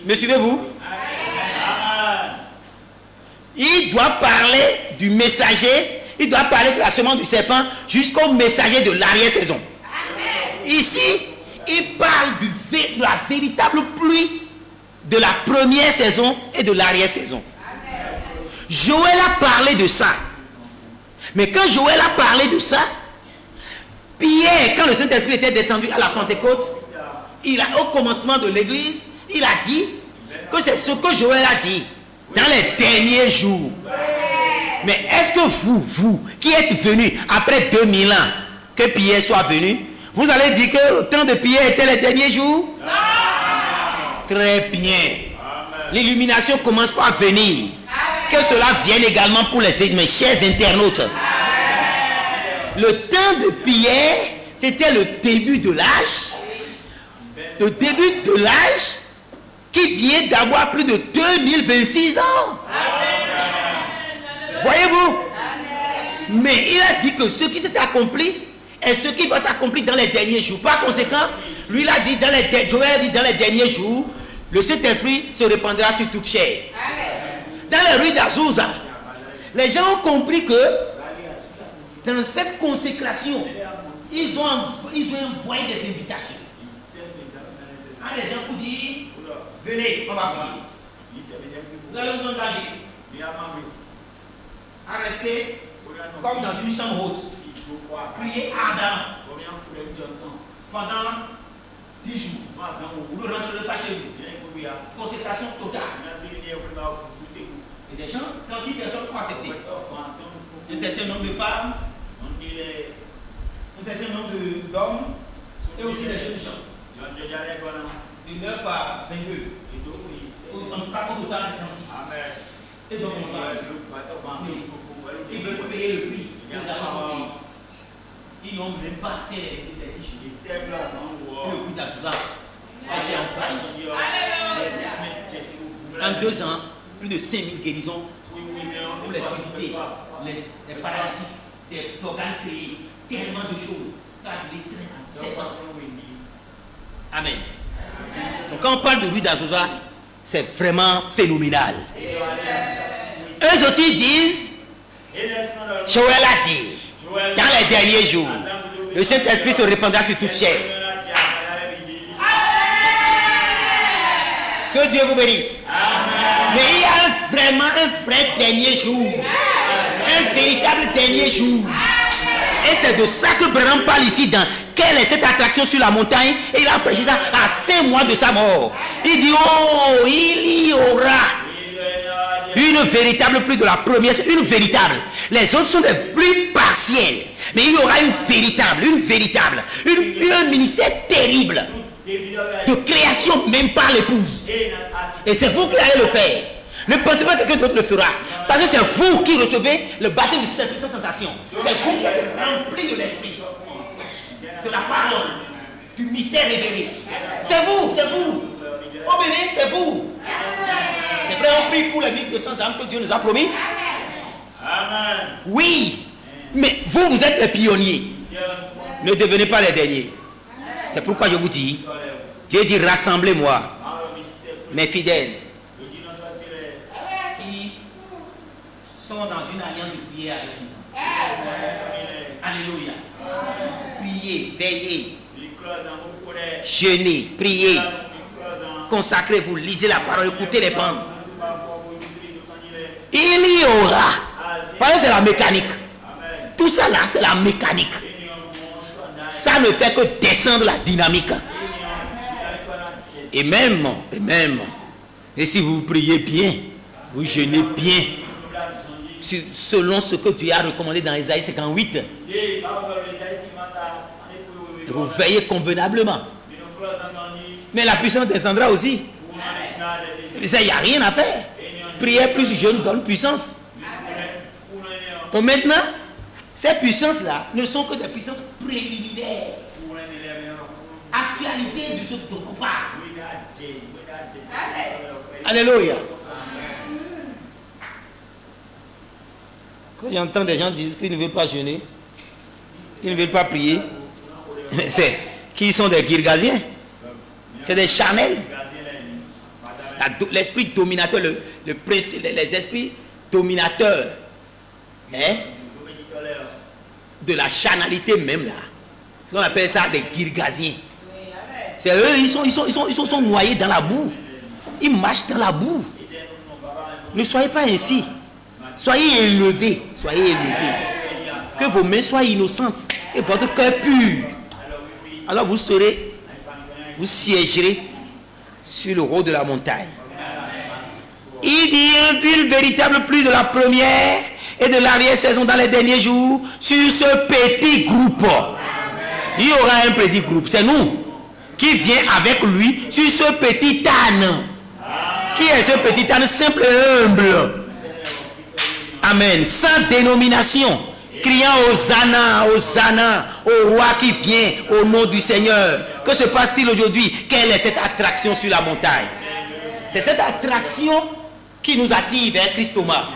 Me suivez-vous? Il doit parler du messager, il doit parler de la semence du serpent jusqu'au messager de l'arrière-saison. Ici, il parle de la véritable pluie de la première saison et de l'arrière-saison. Joël a parlé de ça. Mais quand Joël a parlé de ça, Pierre, quand le Saint-Esprit était descendu à la Pentecôte, au commencement de l'église, il a dit que c'est ce que Joël a dit dans les derniers jours. Mais est-ce que vous qui êtes venus après 2000 ans que Pierre soit venu, vous allez dire que le temps de Pierre était les derniers jours? Non. Très bien. L'illumination commence par venir. Que cela vienne également pour mes chers internautes. Le temps de Pierre, c'était le début de l'âge. Le début de l'âge qui vient d'avoir plus de 2026 ans. Voyez-vous? Mais il a dit que ce qui s'est accompli est ce qui va s'accomplir dans les derniers jours. Par conséquent, lui il a dit Joël a dit dans les derniers jours, le Saint-Esprit se répandra sur toute chair. Dans les rues d'Azusa, les gens ont compris que dans cette consécration, ils ont envoyé des invitations à des gens pour dire venez, on va prier. Vous allez vous engager à rester comme dans une chambre haute, prier ardemment pendant 10 jours. Vous ne rentrerez pas chez vous. Consécration totale. Et des gens, quand 6 personnes ont accepté, un certain nombre de femmes, un certain nombre d'hommes, et aussi des jeunes gens. De 9 à 22. En tout total, c'est 36. Ils ont commencé. Ils veulent payer le prix. Ils n'ont même pas fait les fiches. Le prix d'Azusa a été en faillite. En 2 ans, plus de 5000 guérisons pour les surdité, les paralytiques, des organes créés, tellement de choses. Ça a duré 7 ans. Amen. Donc quand on parle de rue d'Azusa, c'est vraiment phénoménal. Eux aussi disent, Joël a dit, dans les derniers jours, le Saint-Esprit se répandra sur toute chair. Que Dieu vous bénisse. Mais il y a vraiment un vrai dernier jour. Un véritable dernier jour. Et c'est de ça que Branham parle ici dans quelle est cette attraction sur la montagne. Et il a prêché ça à 5 mois de sa mort. Il dit, oh, il y aura une véritable pluie de la première, une véritable. Les autres sont des pluies partielles. Mais il y aura une véritable, un ministère terrible de création même par l'épouse. Et c'est vous qui allez le faire. Ne pensez pas que quelqu'un d'autre le fera. Parce que c'est vous qui recevez le baptême du Saint-Esprit sans sensation. C'est vous qui êtes remplis de l'Esprit, de la parole, du mystère révélé. C'est vous. Oh béni, c'est vous. C'est vrai, on prie pour les 1200 âmes que Dieu nous a promis. Amen. Oui, mais vous êtes les pionniers. Ne devenez pas les derniers. C'est pourquoi je vous dis, Dieu dit rassemblez-moi, mes fidèles, qui sont dans une alliance de prière avec nous. Alléluia. Priez, veillez, jeûnez, priez, consacrez-vous, lisez la parole, écoutez les bandes. Il y aura, parce que c'est la mécanique. Tout ça là, c'est la mécanique. Ça ne fait que descendre la dynamique. Et même, et si vous priez bien, vous jeûnez bien, selon ce que Dieu a recommandé dans Isaïe 58, et vous veillez convenablement. Mais la puissance descendra aussi. Il n'y a rien à faire. Prière plus jeûne donne puissance. Donc maintenant, ces puissances-là ne sont que des puissances préliminaires. Actualité de ce dont on parle. Alléluia. Quand j'entends des gens dire qu'ils ne veulent pas jeûner, qu'ils ne veulent pas prier, c'est qui sont des Girgasiens. C'est des charnels. L'esprit dominateur, les esprits dominateurs, hein, de la charnalité même là. Ce qu'on appelle ça des Girgasiens. C'est eux, ils sont noyés dans la boue. Ils marchent dans la boue. Ne soyez pas ainsi. Soyez élevés. Soyez élevés. Que vos mains soient innocentes et votre cœur pur. Alors vous siégerez sur le haut de la montagne. Il dit un ville véritable plus de la première et de l'arrière-saison dans les derniers jours sur ce petit groupe. Il y aura un petit groupe. C'est nous qui vient avec lui sur ce petit âne. Qui est ce petit âne simple et humble? Amen. Sans dénomination. Criant Hosanna, Hosanna, au roi qui vient au nom du Seigneur. Que se passe-t-il aujourd'hui? Quelle est cette attraction sur la montagne? C'est cette attraction qui nous attire vers Christ Thomas.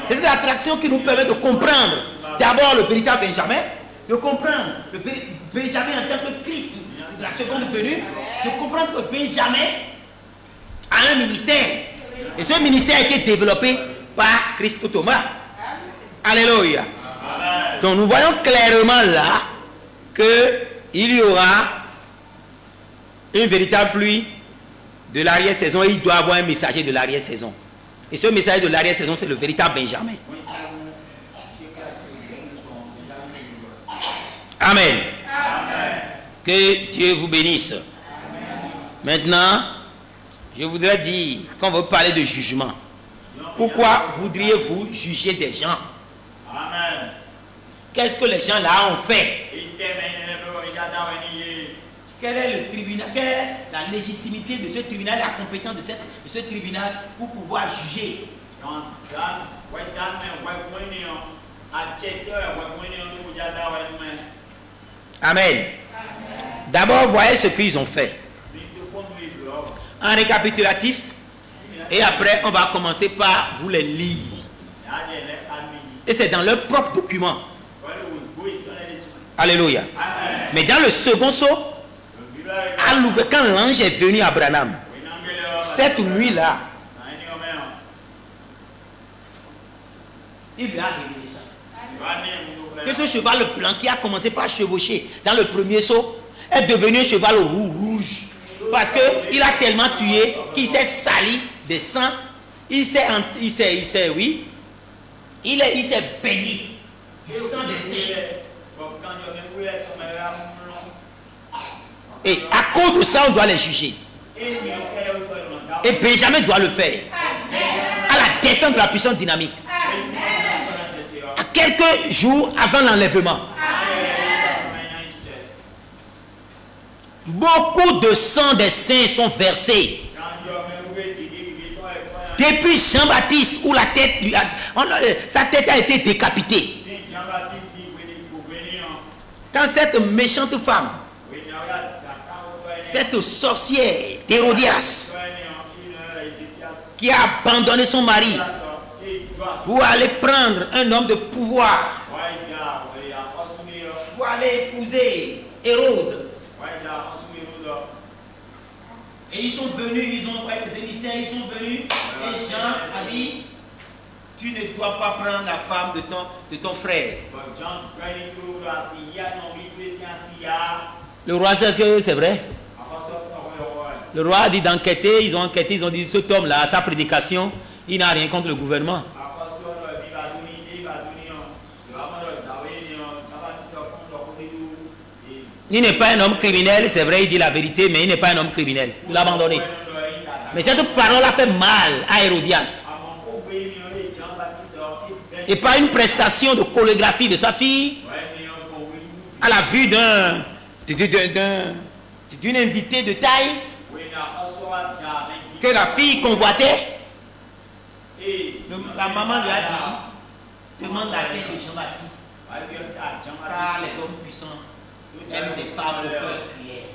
C'est cette attraction qui nous permet de comprendre d'abord le véritable Benjamin, de comprendre le Benjamin en tant que Christ de la seconde venue, de comprendre que Benjamin a un ministère. Et ce ministère a été développé par Christ Thomas. Alléluia. Donc nous voyons clairement là qu'il y aura une véritable pluie de l'arrière-saison et il doit avoir un messager de l'arrière-saison. Et ce messager de l'arrière-saison, c'est le véritable Benjamin. Amen. Amen. Que Dieu vous bénisse. Amen. Maintenant, je voudrais dire, quand vous parlez de jugement, pourquoi voudriez-vous juger des gens? Amen. Qu'est-ce que les gens là ont fait? Quel est le tribunal? Quelle est la légitimité de ce tribunal, la compétence de ce tribunal pour pouvoir juger? Amen. D'abord, voyez ce qu'ils ont fait. Un récapitulatif. Et après, on va commencer par vous les lire. Et c'est dans leur propre document. Alléluia. Mais dans le second saut, quand l'ange est venu à Branham, cette nuit-là, il lui a révélé ça. Que ce cheval blanc qui a commencé par chevaucher dans le premier saut est devenu un cheval rouge. Parce qu'il a tellement tué qu'il s'est sali de sang. Il s'est baigné du sang des saints. Et à cause de ça, on doit les juger. Et Benjamin doit le faire. À la descente de la puissance dynamique. À quelques jours avant l'enlèvement. Beaucoup de sang des saints sont versés. Depuis Jean-Baptiste, où la tête sa tête a été décapitée. Quand cette méchante femme, cette sorcière d'Hérodias, qui a abandonné son mari pour aller prendre un homme de pouvoir, pour aller épouser Hérode. Et ils sont venus, ils ont pris les émissaires, ils sont venus, et Jean a dit, tu ne dois pas prendre la femme de ton frère. Le roi sait que c'est vrai. Le roi a dit d'enquêter, ils ont enquêté, ils ont dit, cet homme-là, sa prédication, il n'a rien contre le gouvernement. Il n'est pas un homme criminel, c'est vrai, il dit la vérité, mais il n'est pas un homme criminel. Il l'a abandonné. Mais cette parole a fait mal à Hérodias. Et par une prestation de chorégraphie de sa fille, à la vue d'une invitée de taille, que la fille convoitait, la maman lui a dit, demande la tête de Jean-Baptiste, car les hommes puissants aiment des femmes de cœur crières.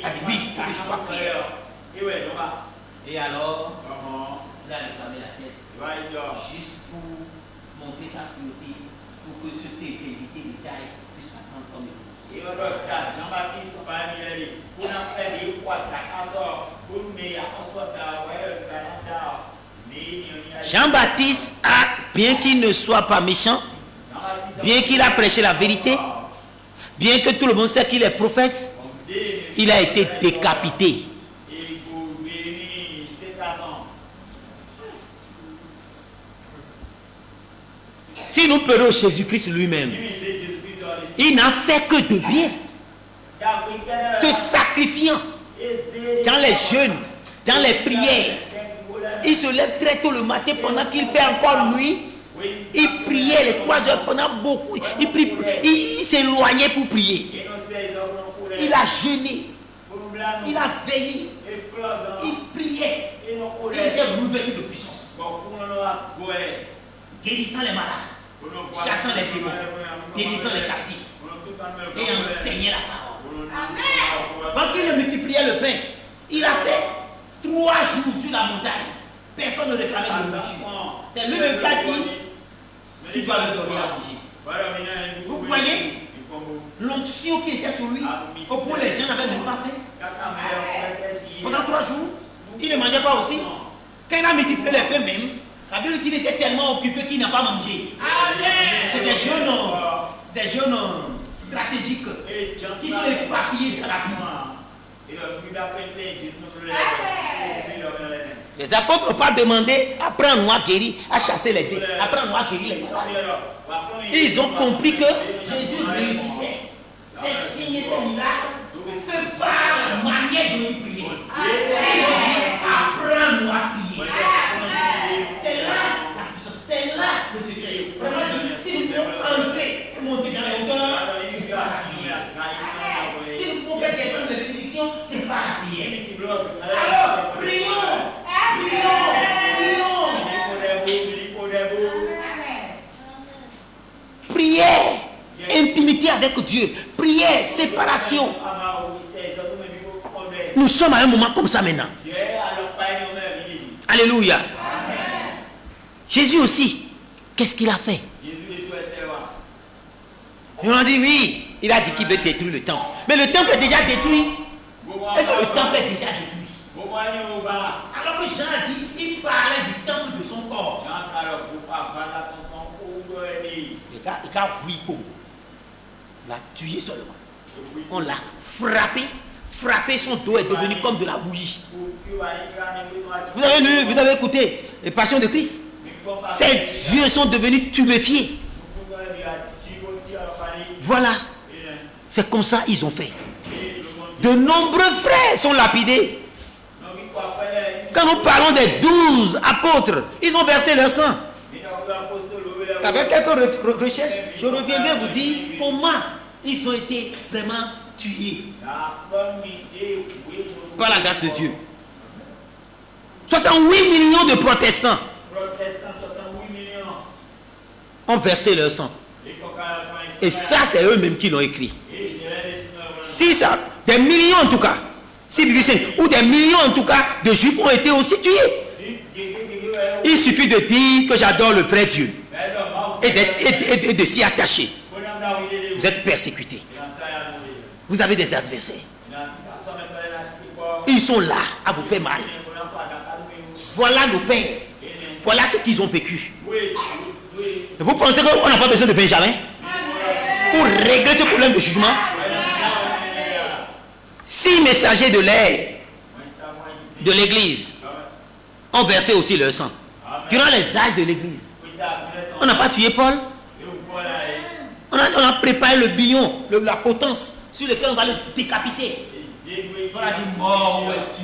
Elle dit oui, il faut que je sois prière. Et alors, il a réclamé la tête, juste pour montrer sa cruauté pour que ce évité de taille puisse attendre comme épouse. Jean-Baptiste a, bien qu'il ne soit pas méchant, bien qu'il a prêché la vérité, bien que tout le monde sait qu'il est prophète, il a été décapité. Si nous prenons Jésus-Christ lui-même, il n'a fait que de bien, se sacrifiant dans les jeûnes, dans les prières. Il se lève très tôt le matin pendant qu'il fait encore nuit. Il priait les 3 heures pendant beaucoup. Il s'éloignait pour prier. Il a jeûné. Il a veillé. Il priait. Il était revenu de puissance. Guérissant les malades, chassant les démons, délivrant les captifs et enseignant la parole. Quand il multipliait le pain, il a fait 3 jours sur la montagne. Personne ne réclamait de nourriture. C'est lui-même qui a dit qu'il doit le donner à manger. Vous voyez l'onction qui était sur lui, au point les gens n'avaient même pas fait. Pendant 3 jours, il ne mangeait pas aussi. Quand il a multiplié les pains même, la Bible dit qu'il était tellement occupé qu'il n'a pas mangé. C'est des jeunes stratégiques qui sont éparpillés dans la Bible. Les apôtres n'ont pas demandé après un noir guéri à chasser les démons, après un noir guéri les malades. Ils ont compris que Jésus réussissait. Ces signes et ces miracles, c'est par la manière dont il priait. Ils ont dit apprends un noir prier. C'est là la puissance, c'est là le secret. Vraiment, si nous pouvons entrer et monter dans les hauteurs, c'est pas la prière. Si nous pouvons faire des sons de bénédiction, c'est pas la prière. Alors, prions, prière, intimité avec Dieu, prière, séparation. Nous sommes à un moment comme ça maintenant. Alléluia. Jésus aussi, qu'est-ce qu'il a fait? On a dit oui, il a dit qu'il veut détruire le temple. Mais le temple est déjà détruit. Est-ce que le temple est déjà détruit? Alors que Jean a dit, il parlait du temple de son corps. Il a oui, l'a tué seulement. On l'a frappé, son dos est devenu comme de la bouillie. Vous avez écouté les passions de Christ? Ses yeux sont devenus tuméfiés. Voilà. C'est comme ça ils ont fait. De nombreux frères sont lapidés. Quand nous parlons des 12 apôtres, ils ont versé leur sang. Avec quelques recherches, je reviendrai vous dire comment ils ont été vraiment tués par la grâce de Dieu. 68 millions de protestants ont versé leur sang. Et ça, c'est eux-mêmes qui l'ont écrit. Si ça, des millions en tout cas, ou des millions en tout cas de juifs ont été aussi tués. Il suffit de dire que j'adore le vrai Dieu et de s'y attacher. Vous êtes persécutés. Vous avez des adversaires. Ils sont là à vous faire mal. Voilà nos pères. Voilà ce qu'ils ont vécu. Vous pensez qu'on n'a pas besoin de Benjamin pour régler ce problème de jugement? 6 messagers de l'air de l'église ont versé aussi leur sang durant les âges de l'église. On n'a pas tué Paul. On a préparé le billon, la potence sur lequel on va le décapiter. On a dit mort, où es-tu?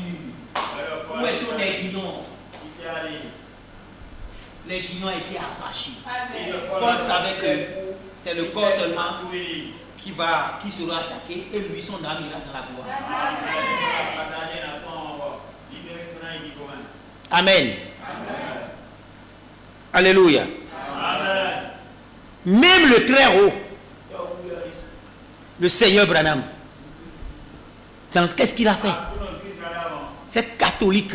Où est tous les guignons? Les guignons ont été arrachés. Paul savait que c'est le corps seulement qui sera attaqué et lui son âme ira dans la gloire. Amen. Alléluia. Même le très haut, le Seigneur Branham, qu'est-ce qu'il a fait? Cet catholique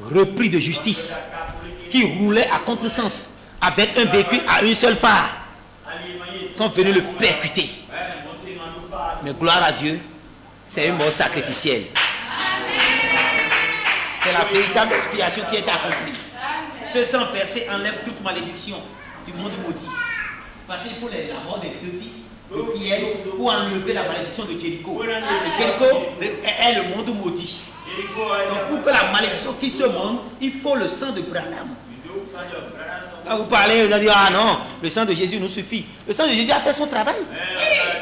repris de justice qui roulait à contresens avec un véhicule à une seule phare sont venus le percuter. Mais gloire à Dieu, c'est une mort sacrificielle. C'est la véritable expiation qui est accomplie. Ce sang versé enlève toute malédiction du monde maudit. Parce qu'il faut la mort des deux fils de prière pour enlever la malédiction de Jéricho. Et Jéricho est le monde maudit. Donc pour que la malédiction quitte ce monde, il faut le sang de Branham. Quand vous parlez, vous allez dire, ah non, le sang de Jésus nous suffit. Le sang de Jésus a fait son travail.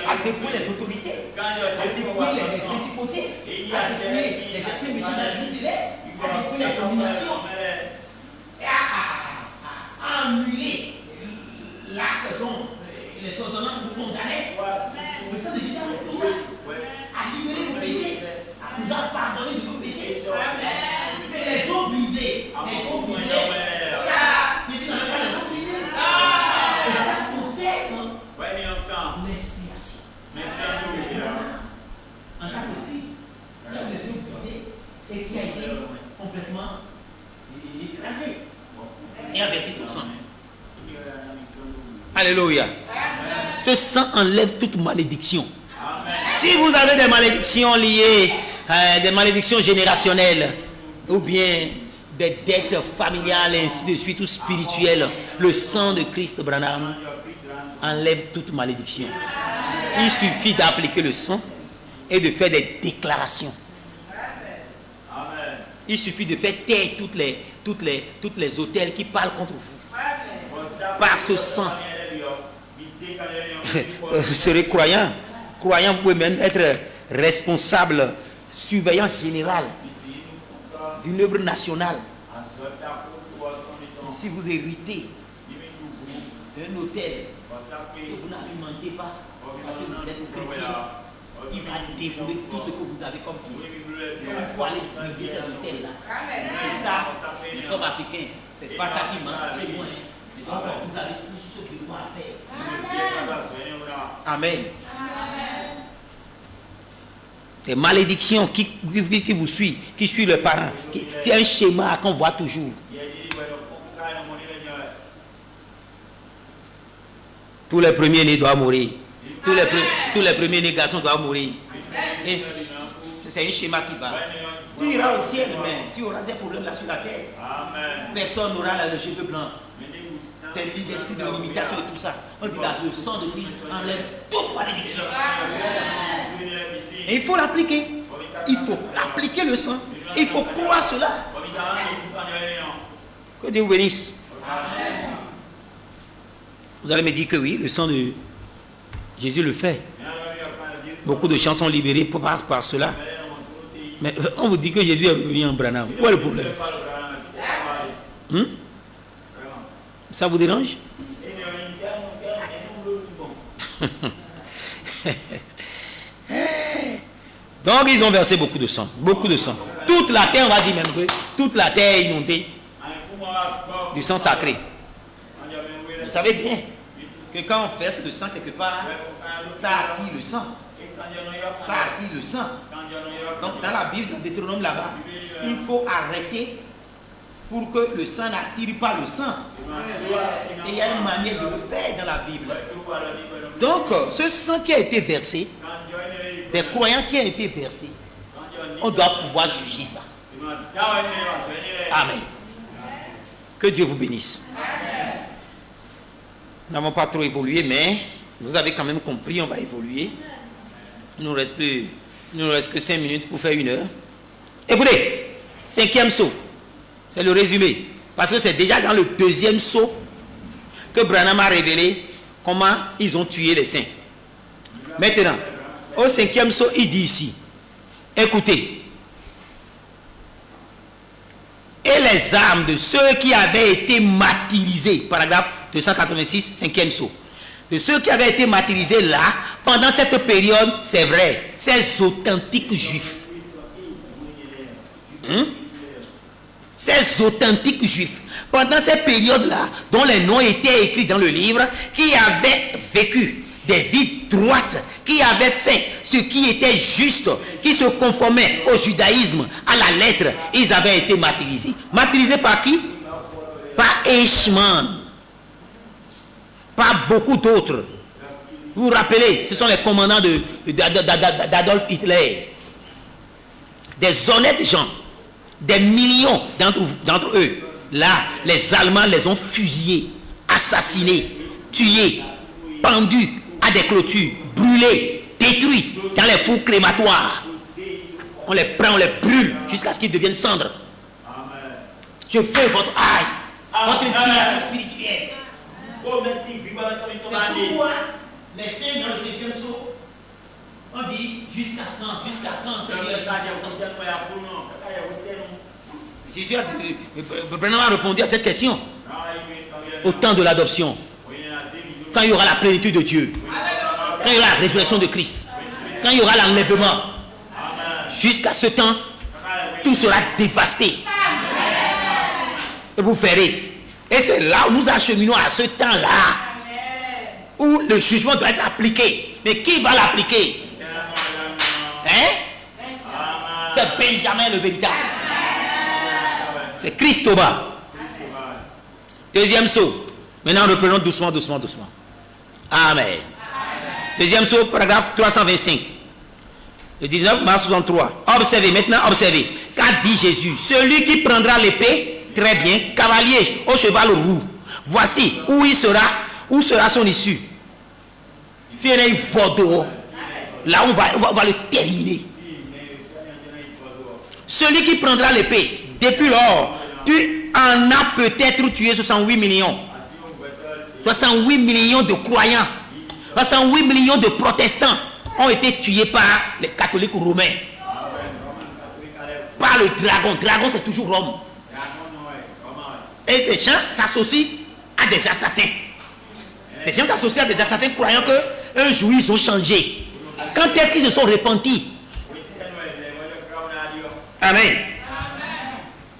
A dépouillé les autorités, a dépouillé les principautés, a dépouillé les esprits méchants de la vie céleste, a dépouillé les dominations, et a annulé l'acte dont les ordonnances vous condamnaient. Le sang de Jésus a fait tout ça, a libéré nos péchés, nous a pardonné de nos péchés. Mais les os brisés, ça, Jésus n'avait pas les os brisés. Et ça concerne l'expiation. En tant que Christ, qui a les os brisés et qui a été complètement écrasé et a versé tout sang. Alléluia. Ce sang enlève toute malédiction. Si vous avez des malédictions liées, des malédictions générationnelles, ou bien des dettes familiales, et ainsi de suite, ou spirituelles, le sang de Christ Branham enlève toute malédiction. Il suffit d'appliquer le sang et de faire des déclarations. Il suffit de faire taire toutes les autels qui parlent contre vous. Par ce sang, vous serez croyant. Croyant, vous pouvez même être responsable, surveillant général d'une œuvre nationale. Et si vous héritez d'un hôtel que vous n'alimentez pas parce que vous êtes chrétien, il va dévorer tout ce que vous avez comme bien. Il faut aller briser ces hôtels-là. Et ça, nous sommes africains. C'est pas ça qui manque, c'est loin. Mais donc, vous avez tout ce que vous avez à faire. Amen. Les malédictions qui vous suivent, qui suivent le parent, c'est un schéma qu'on voit toujours. Tous les premiers-nés doivent mourir. Tous les premiers-nés garçons doivent mourir. Et c'est un schéma qui va. Tu iras au ciel, mais tu auras des problèmes là sur la terre. Personne n'aura le cheveu blanc. Des lignes d'esprit de limitation et tout ça. On dit là, le sang de Christ enlève toute malédiction. Et il faut l'appliquer. Il faut appliquer le sang. Il faut croire cela. Que Dieu vous bénisse. Vous allez me dire que oui, le sang de Jésus le fait. Beaucoup de gens sont libérés par cela. Mais on vous dit que Jésus est revenu en Branham. Où est le problème? Ça vous dérange? Donc ils ont versé beaucoup de sang. Beaucoup de sang. Toute la terre, on va dire même que toute la terre est inondée du sang sacré. Vous savez bien que quand on verse le sang quelque part, ça attire le sang. Ça attire le sang. Donc dans la Bible, dans Deutéronome là-bas, il faut arrêter pour que le sang n'attire pas le sang. Et il y a une manière de le faire dans la Bible. Donc ce sang qui a été versé, des croyants qui ont été versés, on doit pouvoir juger ça. Amen. Que Dieu vous bénisse. Nous n'avons pas trop évolué, mais vous avez quand même compris, on va évoluer. Il ne nous reste que 5 minutes pour faire 1 heure. Écoutez, 5e saut. C'est le résumé. Parce que c'est déjà dans le 2e saut que Branham a révélé comment ils ont tué les saints. Maintenant, au 5e saut, il dit ici, écoutez, et les âmes de ceux qui avaient été martyrisés, paragraphe 286, 5e saut, de ceux qui avaient été martyrisés là, pendant cette période, c'est vrai, ces authentiques juifs. Ces authentiques juifs, pendant cette période-là, dont les noms étaient écrits dans le livre, qui avaient vécu des vies droites, qui avaient fait ce qui était juste, qui se conformait au judaïsme, à la lettre, ils avaient été martyrisés. Martyrisés par qui? Par Eichmann. par beaucoup d'autres. Vous vous rappelez, ce sont les commandants d'Adolf Hitler. Des honnêtes gens, des millions d'entre eux. Là, les Allemands les ont fusillés, assassinés, tués, pendus à des clôtures, brûlés, détruits dans les fours crématoires. On les prend, on les brûle jusqu'à ce qu'ils deviennent cendres. Je fais votre aïe, votre inclination spirituelle. C'est pourquoi les saints dans le 5e sceau, on dit jusqu'à quand Seigneur, jusqu'à quand. Jésus a répondu à cette question au temps de l'adoption, quand il y aura la plénitude de Dieu, quand il y aura la résurrection de Christ, quand il y aura l'enlèvement. Jusqu'à ce temps, tout sera dévasté. Et vous verrez. Et c'est là où nous acheminons à ce temps-là où le jugement doit être appliqué. Mais qui va l'appliquer? Hein? C'est Benjamin le véritable. C'est Christ au bas. Deuxième saut. Maintenant, reprenons doucement. Amen. Deuxième saut, paragraphe 325. Le 19 mars 63. Observez, maintenant observez. Qu'a dit Jésus? Celui qui prendra l'épée, très bien, cavalier au cheval roux. Voici où il sera, où sera son issue. Il faut dehors. Là, on va le terminer. Celui qui prendra l'épée, depuis lors, tu en as peut-être tué 68 millions. 68 millions de croyants. 68 millions de protestants ont été tués par les catholiques romains. Par le dragon. Dragon, c'est toujours Rome. Et des gens s'associent à des assassins. Les gens s'associent à des assassins croyant qu'un jour ils ont changé. Quand est-ce qu'ils se sont repentis? Amen.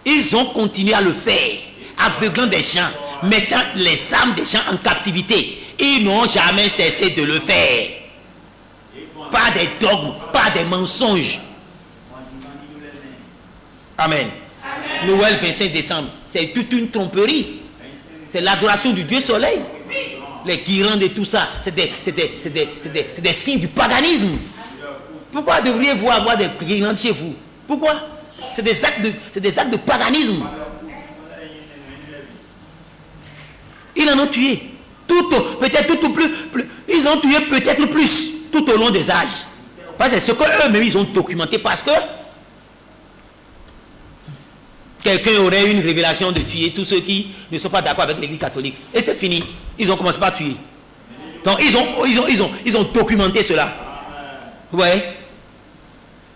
Ils ont continué à le faire, aveuglant des gens, mettant les âmes des gens en captivité. Ils n'ont jamais cessé de le faire. Pas des dogmes, pas des mensonges. Amen. Noël 25 décembre, c'est toute une tromperie. C'est l'adoration du Dieu soleil. Les guirlandes et tout ça, c'est des signes du paganisme. Pourquoi devriez-vous avoir des guirlandes chez vous? Pourquoi? C'est des actes de paganisme. Ils en ont tué. Peut-être tout plus. Ils ont tué peut-être plus tout au long des âges. Parce que c'est ce qu'eux-mêmes ils ont documenté. Parce que quelqu'un aurait une révélation de tuer tous ceux qui ne sont pas d'accord avec l'église catholique. Et c'est fini. Ils ont commencé par tuer. Donc ils ont documenté cela. Vous voyez?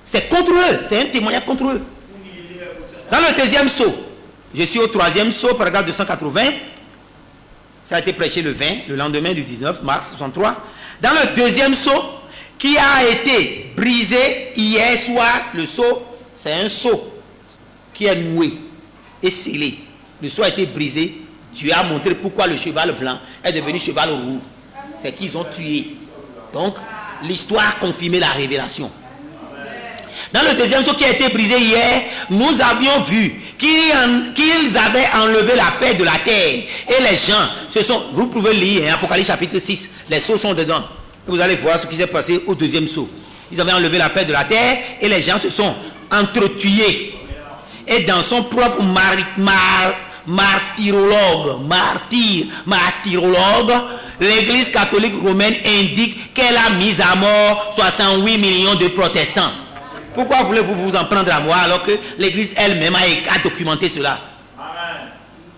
C'est contre eux. C'est un témoignage contre eux. Dans le deuxième saut, je suis au troisième saut, paragraphe 280. Ça a été prêché le 20, le lendemain du 19 mars 63. Dans le deuxième saut, qui a été brisé hier soir, le saut, c'est un saut qui est noué et scellé. Le saut a été brisé. Dieu a montré pourquoi le cheval blanc est devenu cheval roux. C'est qu'ils ont tué. Donc, l'histoire a confirmé la révélation. Dans le deuxième saut qui a été brisé hier, nous avions vu qu'ils avaient enlevé la paix de la terre. Et les gens se sont... Vous pouvez lire Apocalypse chapitre 6. Les sceaux sont dedans. Vous allez voir ce qui s'est passé au deuxième saut. Ils avaient enlevé la paix de la terre et les gens se sont entretués. Et dans son propre martyrologue, l'église catholique romaine indique qu'elle a mis à mort 68 millions de protestants. Pourquoi voulez-vous vous en prendre à moi alors que l'église elle-même a documenté cela?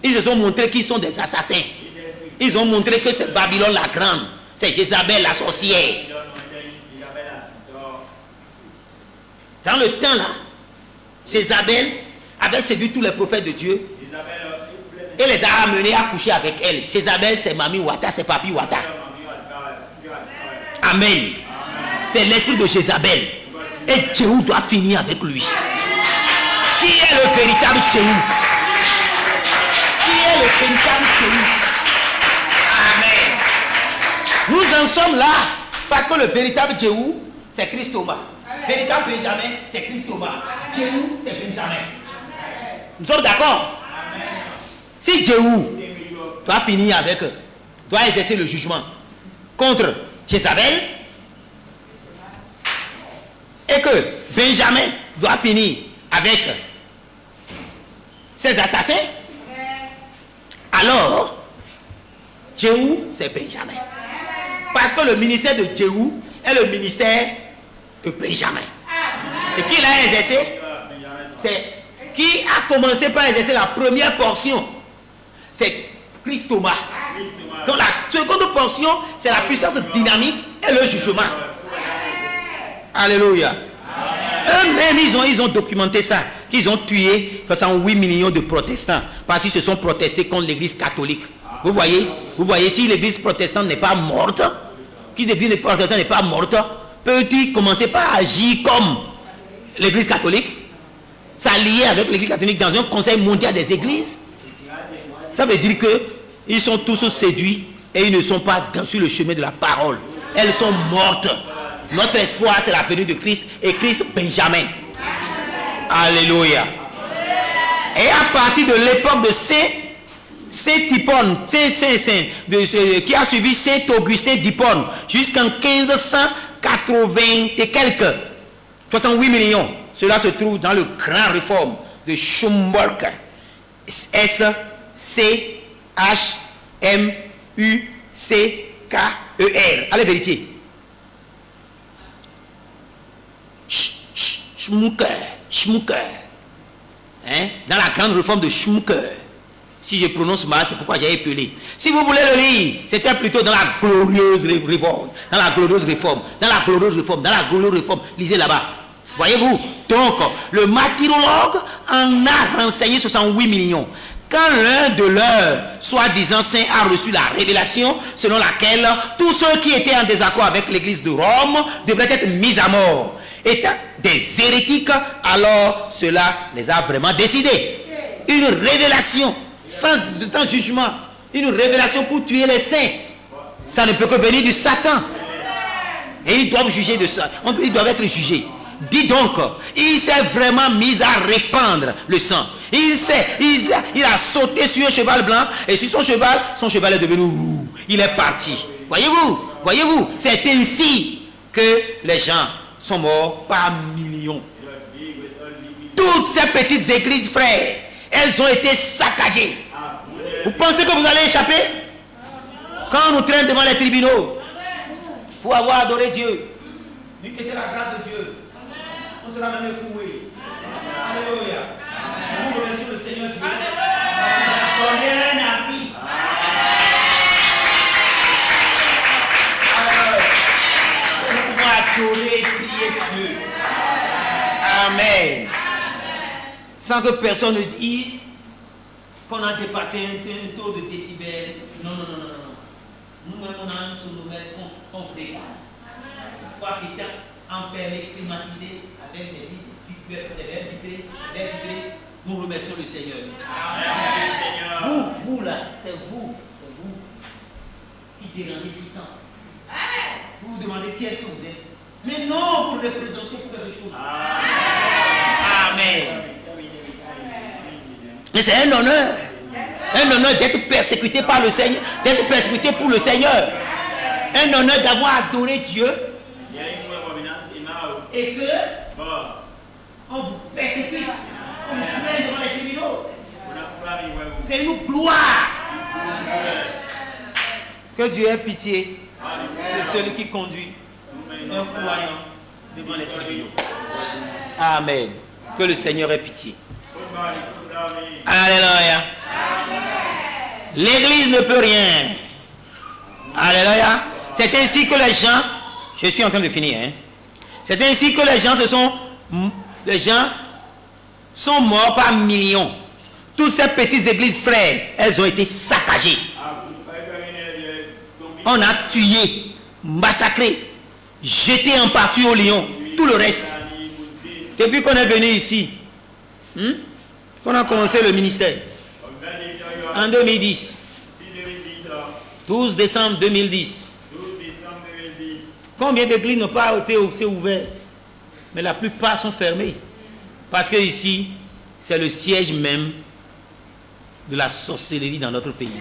Ils se sont montrés qu'ils sont des assassins. Ils ont montré que c'est Babylone la grande. C'est Jézabel la sorcière. Dans le temps là, Jézabel avait séduit tous les prophètes de Dieu et les a amenés à coucher avec elle. Jézabel c'est Mami Wata, c'est Papi Wata. Amen. C'est l'esprit de Jézabel. Et Jéhu doit finir avec lui. Qui est le véritable Jéhu? Qui est le véritable Jéhu? Amen. Nous en sommes là parce que le véritable Jéhu, c'est Christ Thomas. Véritable Benjamin, c'est Christ Thomas. Jéhu, c'est Benjamin. Nous sommes d'accord? Si Jéhu doit finir avec doit exercer le jugement contre Jézabel et que Benjamin doit finir avec ses assassins, alors Jéhu, c'est Benjamin. Parce que le ministère de Jéhu est le ministère de Benjamin. Et qui l'a exercé? C'est qui a commencé par exercer la première portion? C'est Christ Thomas. Donc la seconde portion, c'est la puissance dynamique et le jugement. Alléluia. Eux-mêmes, ils ont documenté ça. Qu'ils ont tué 68 millions de protestants. Parce qu'ils se sont protestés contre l'église catholique. Vous voyez, si l'église protestante n'est pas morte, si l'église protestante n'est pas morte, peut-il commencer par agir comme l'église catholique? S'allier avec l'église catholique dans un conseil mondial des églises? Ça veut dire que ils sont tous séduits et ils ne sont pas sur le chemin de la parole. Elles sont mortes. Notre espoir, c'est la venue de Christ et Christ Benjamin. Alléluia. Et à partir de l'époque de Saint Hippone, qui a suivi Saint Augustin d'Hippone, jusqu'en 1580 et quelques, 68 millions. Cela se trouve dans le Grand Réforme de Schumburg. S-C-H-M-U-C-K-E-R. Allez vérifier. Schmucker. Hein? Dans la grande réforme de Schmucker. Si je prononce mal, c'est pourquoi j'ai épelé. Si vous voulez le lire, c'était plutôt dans la glorieuse réforme. Dans la glorieuse réforme. Lisez là-bas. Voyez-vous? Donc, le martyrologue en a renseigné 68 millions. Quand l'un de leurs soi-disant saints a reçu la révélation selon laquelle tous ceux qui étaient en désaccord avec l'église de Rome devraient être mis à mort, étant des hérétiques, alors cela les a vraiment décidés. Une révélation sans jugement, une révélation pour tuer les saints, ça ne peut que venir du Satan. Et ils doivent juger de ça, ils doivent être jugés. Dis donc, il s'est vraiment mis à répandre le sang. Il a sauté sur un cheval blanc et sur son cheval est devenu roux. Il est parti. Voyez-vous, c'est ainsi que les gens sont morts par millions. Toutes ces petites églises, frères, elles ont été saccagées. Vous pensez que vous allez échapper? Quand on nous traîne devant les tribunaux pour avoir adoré Dieu, nous quitter la grâce de Dieu, on sera même écoué. Alléluia. Nous remercions le Seigneur Dieu. Parce qu'il a donné un appui. Nous pouvons adorer et prier Dieu. Amen. Sans que personne ne dise qu'on a dépassé un taux de décibels. Non. Nous-mêmes, on a un sonomètre qu'on regarde. Trois chrétiens enfermés, climatisés, avec des vitrées. Nous remercions le Seigneur. Amen. Vous là, c'est vous qui dérangez si tant. Vous vous demandez qui est-ce que vous êtes. Mais non, vous représentez pour quelque chose. Amen. Mais c'est un honneur. Un honneur d'être persécuté par le Seigneur, d'être persécuté pour le Seigneur. Un honneur d'avoir adoré Dieu. Et que on vous persécute, on vous traîne devant les tribunaux. C'est une gloire. Que Dieu ait pitié de celui qui conduit un croyant devant les tribunaux. Amen. Que le Seigneur ait pitié. Alléluia. L'église ne peut rien. Alléluia. C'est ainsi que les gens, je suis en train de finir, c'est ainsi que les gens sont morts par millions. Toutes ces petites églises, frères, elles ont été saccagées. On a tué, massacré, jeté en partie au lion, tout le reste. Depuis qu'on est venu ici, qu'on a commencé le ministère, en 2010, 12 décembre 2010. Combien d'églises n'ont pas été ouvertes? Mais la plupart sont fermées. Parce que ici, c'est le siège même de la sorcellerie dans notre pays.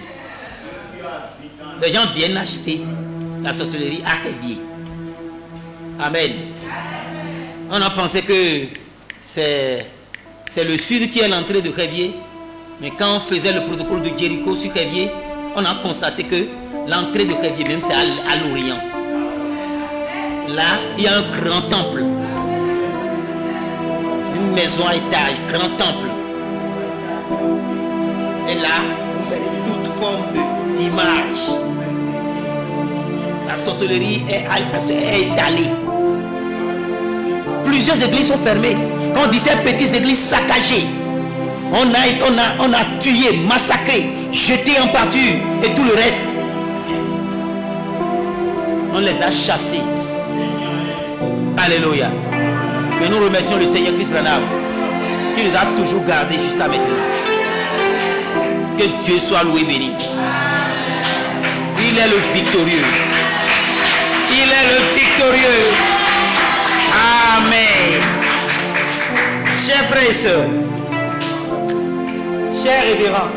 Les gens viennent acheter la sorcellerie à Révier. Amen. On a pensé que c'est le sud qui est l'entrée de Révier. Mais quand on faisait le protocole de Jéricho sur Révier, on a constaté que l'entrée de Révier même c'est à l'Orient. Là, il y a un grand temple. Une maison à étage, grand temple. Et là, vous verrez toute forme d'image. La sorcellerie est étalée. Plusieurs églises sont fermées. Quand on dit ces petites églises saccagées, on a tué, massacré, jeté en pâture et tout le reste. On les a chassés. Alléluia. Mais nous remercions le Seigneur Christ Branham qui nous a toujours gardés jusqu'à maintenant. Que Dieu soit loué, béni. Il est le victorieux. Il est le victorieux. Amen. Chers frères et sœurs, chers révérends,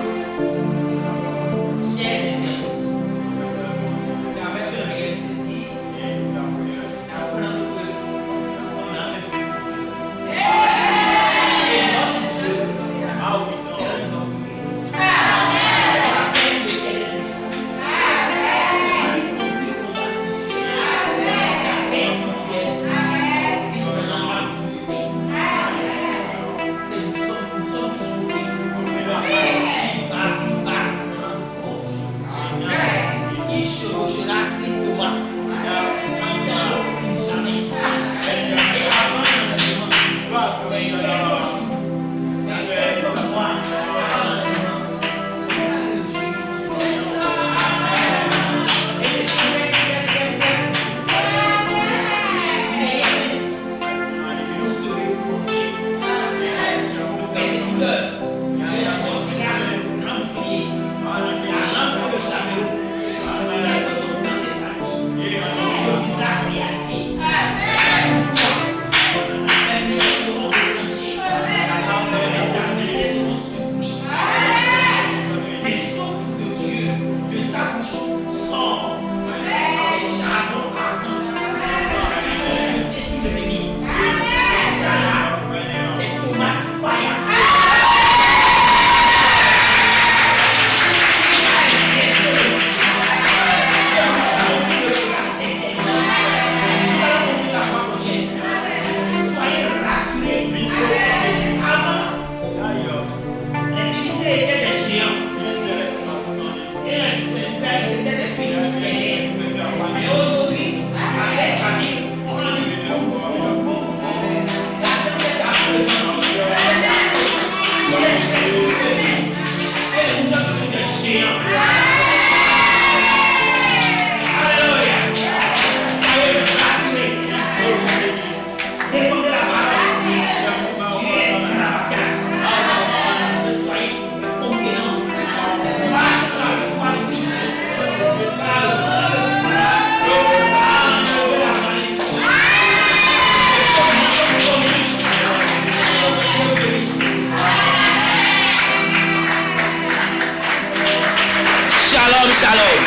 Shalom.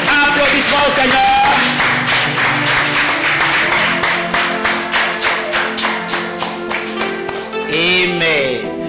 Applaudissements au Seigneur. Amen.